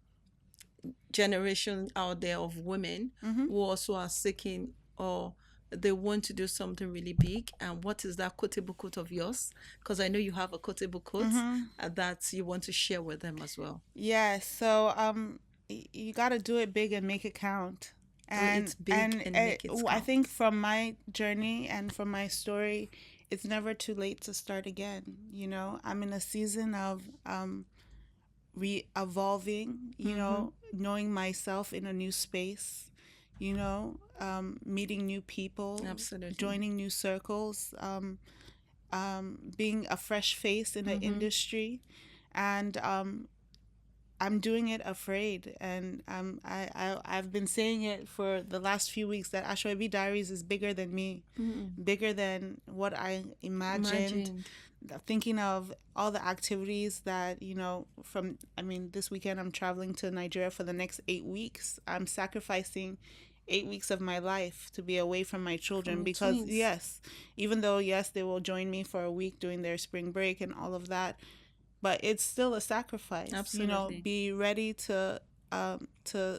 Speaker 1: generation out there of women who also are seeking, or they want to do something really big? And what is that quotable quote of yours? Because I know you have a quotable quote that you want to share with them as well.
Speaker 2: Yeah, so you got to do it big and make it count.
Speaker 1: It big and make it
Speaker 2: I
Speaker 1: count.
Speaker 2: think from my journey and from my story, it's never too late to start again. You know, I'm in a season of re-evolving, you know, knowing myself in a new space, you know, meeting new people,
Speaker 1: Absolutely.
Speaker 2: joining new circles, being a fresh face in the industry. And I'm doing it afraid. And I've been saying it for the last few weeks that Ashwebi Diaries is bigger than me, bigger than what I imagined. Thinking of all the activities that, you know, this weekend I'm traveling to Nigeria for the next 8 weeks. I'm sacrificing 8 weeks of my life to be away from my children
Speaker 1: From
Speaker 2: because,
Speaker 1: twins.
Speaker 2: yes, even though, yes, they will join me for a week during their spring break and all of that, but it's still a sacrifice.
Speaker 1: Absolutely.
Speaker 2: You know, be ready to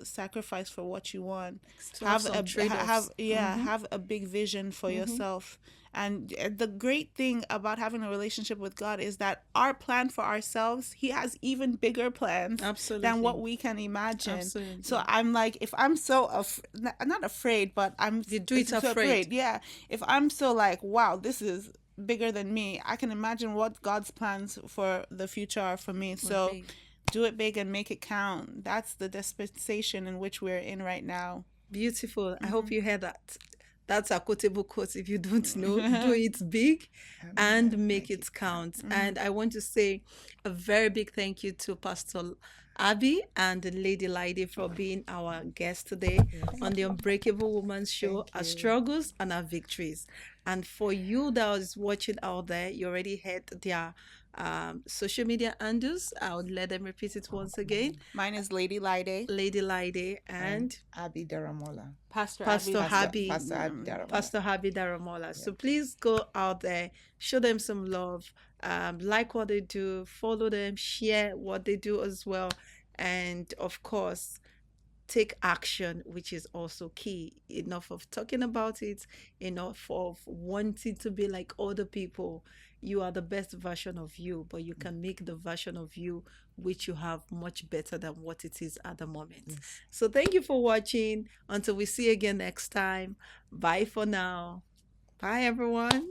Speaker 2: sacrifice for what you want.
Speaker 1: To have some trade-offs.
Speaker 2: Have a big vision for yourself. And the great thing about having a relationship with God is that our plan for ourselves, He has even bigger plans
Speaker 1: Absolutely.
Speaker 2: than what we can imagine.
Speaker 1: Absolutely.
Speaker 2: So I'm like, if I'm so not afraid, but I'm
Speaker 1: You do it
Speaker 2: so
Speaker 1: afraid.
Speaker 2: Yeah. If I'm so like, wow, this is bigger than me, I can imagine what God's plans for the future are for me. So
Speaker 1: be.
Speaker 2: do it big and make it count. That's the dispensation in which we're in right now.
Speaker 1: Beautiful. I hope you heard that. That's a quotable quote. If you don't know, do it big and make it count. And I want to say a very big thank you to Pastor Abby and Lady Lady for being our guest today on the Unbreakable Woman show,
Speaker 3: Thank
Speaker 1: our
Speaker 3: you.
Speaker 1: struggles and our victories. And for you that is watching out there, you already heard their social media handles. I would let them repeat it once again.
Speaker 2: Mine is Lady Lide.
Speaker 1: Lady Lady and
Speaker 3: Abby Daramola.
Speaker 2: Pastor
Speaker 1: Pastor
Speaker 2: Abby.
Speaker 1: Habi.
Speaker 3: Pastor Abby Daramola.
Speaker 1: Pastor Habi Daramola. So please go out there, show them some love, like what they do, follow them, share what they do as well, and of course, take action, which is also key. Enough of talking about it, enough of wanting to be like other people. You are the best version of you, but you can make the version of you which you have much better than what it is at the moment.
Speaker 3: Yes.
Speaker 1: So thank you for watching. Until we see you again next time. Bye for now. Bye everyone.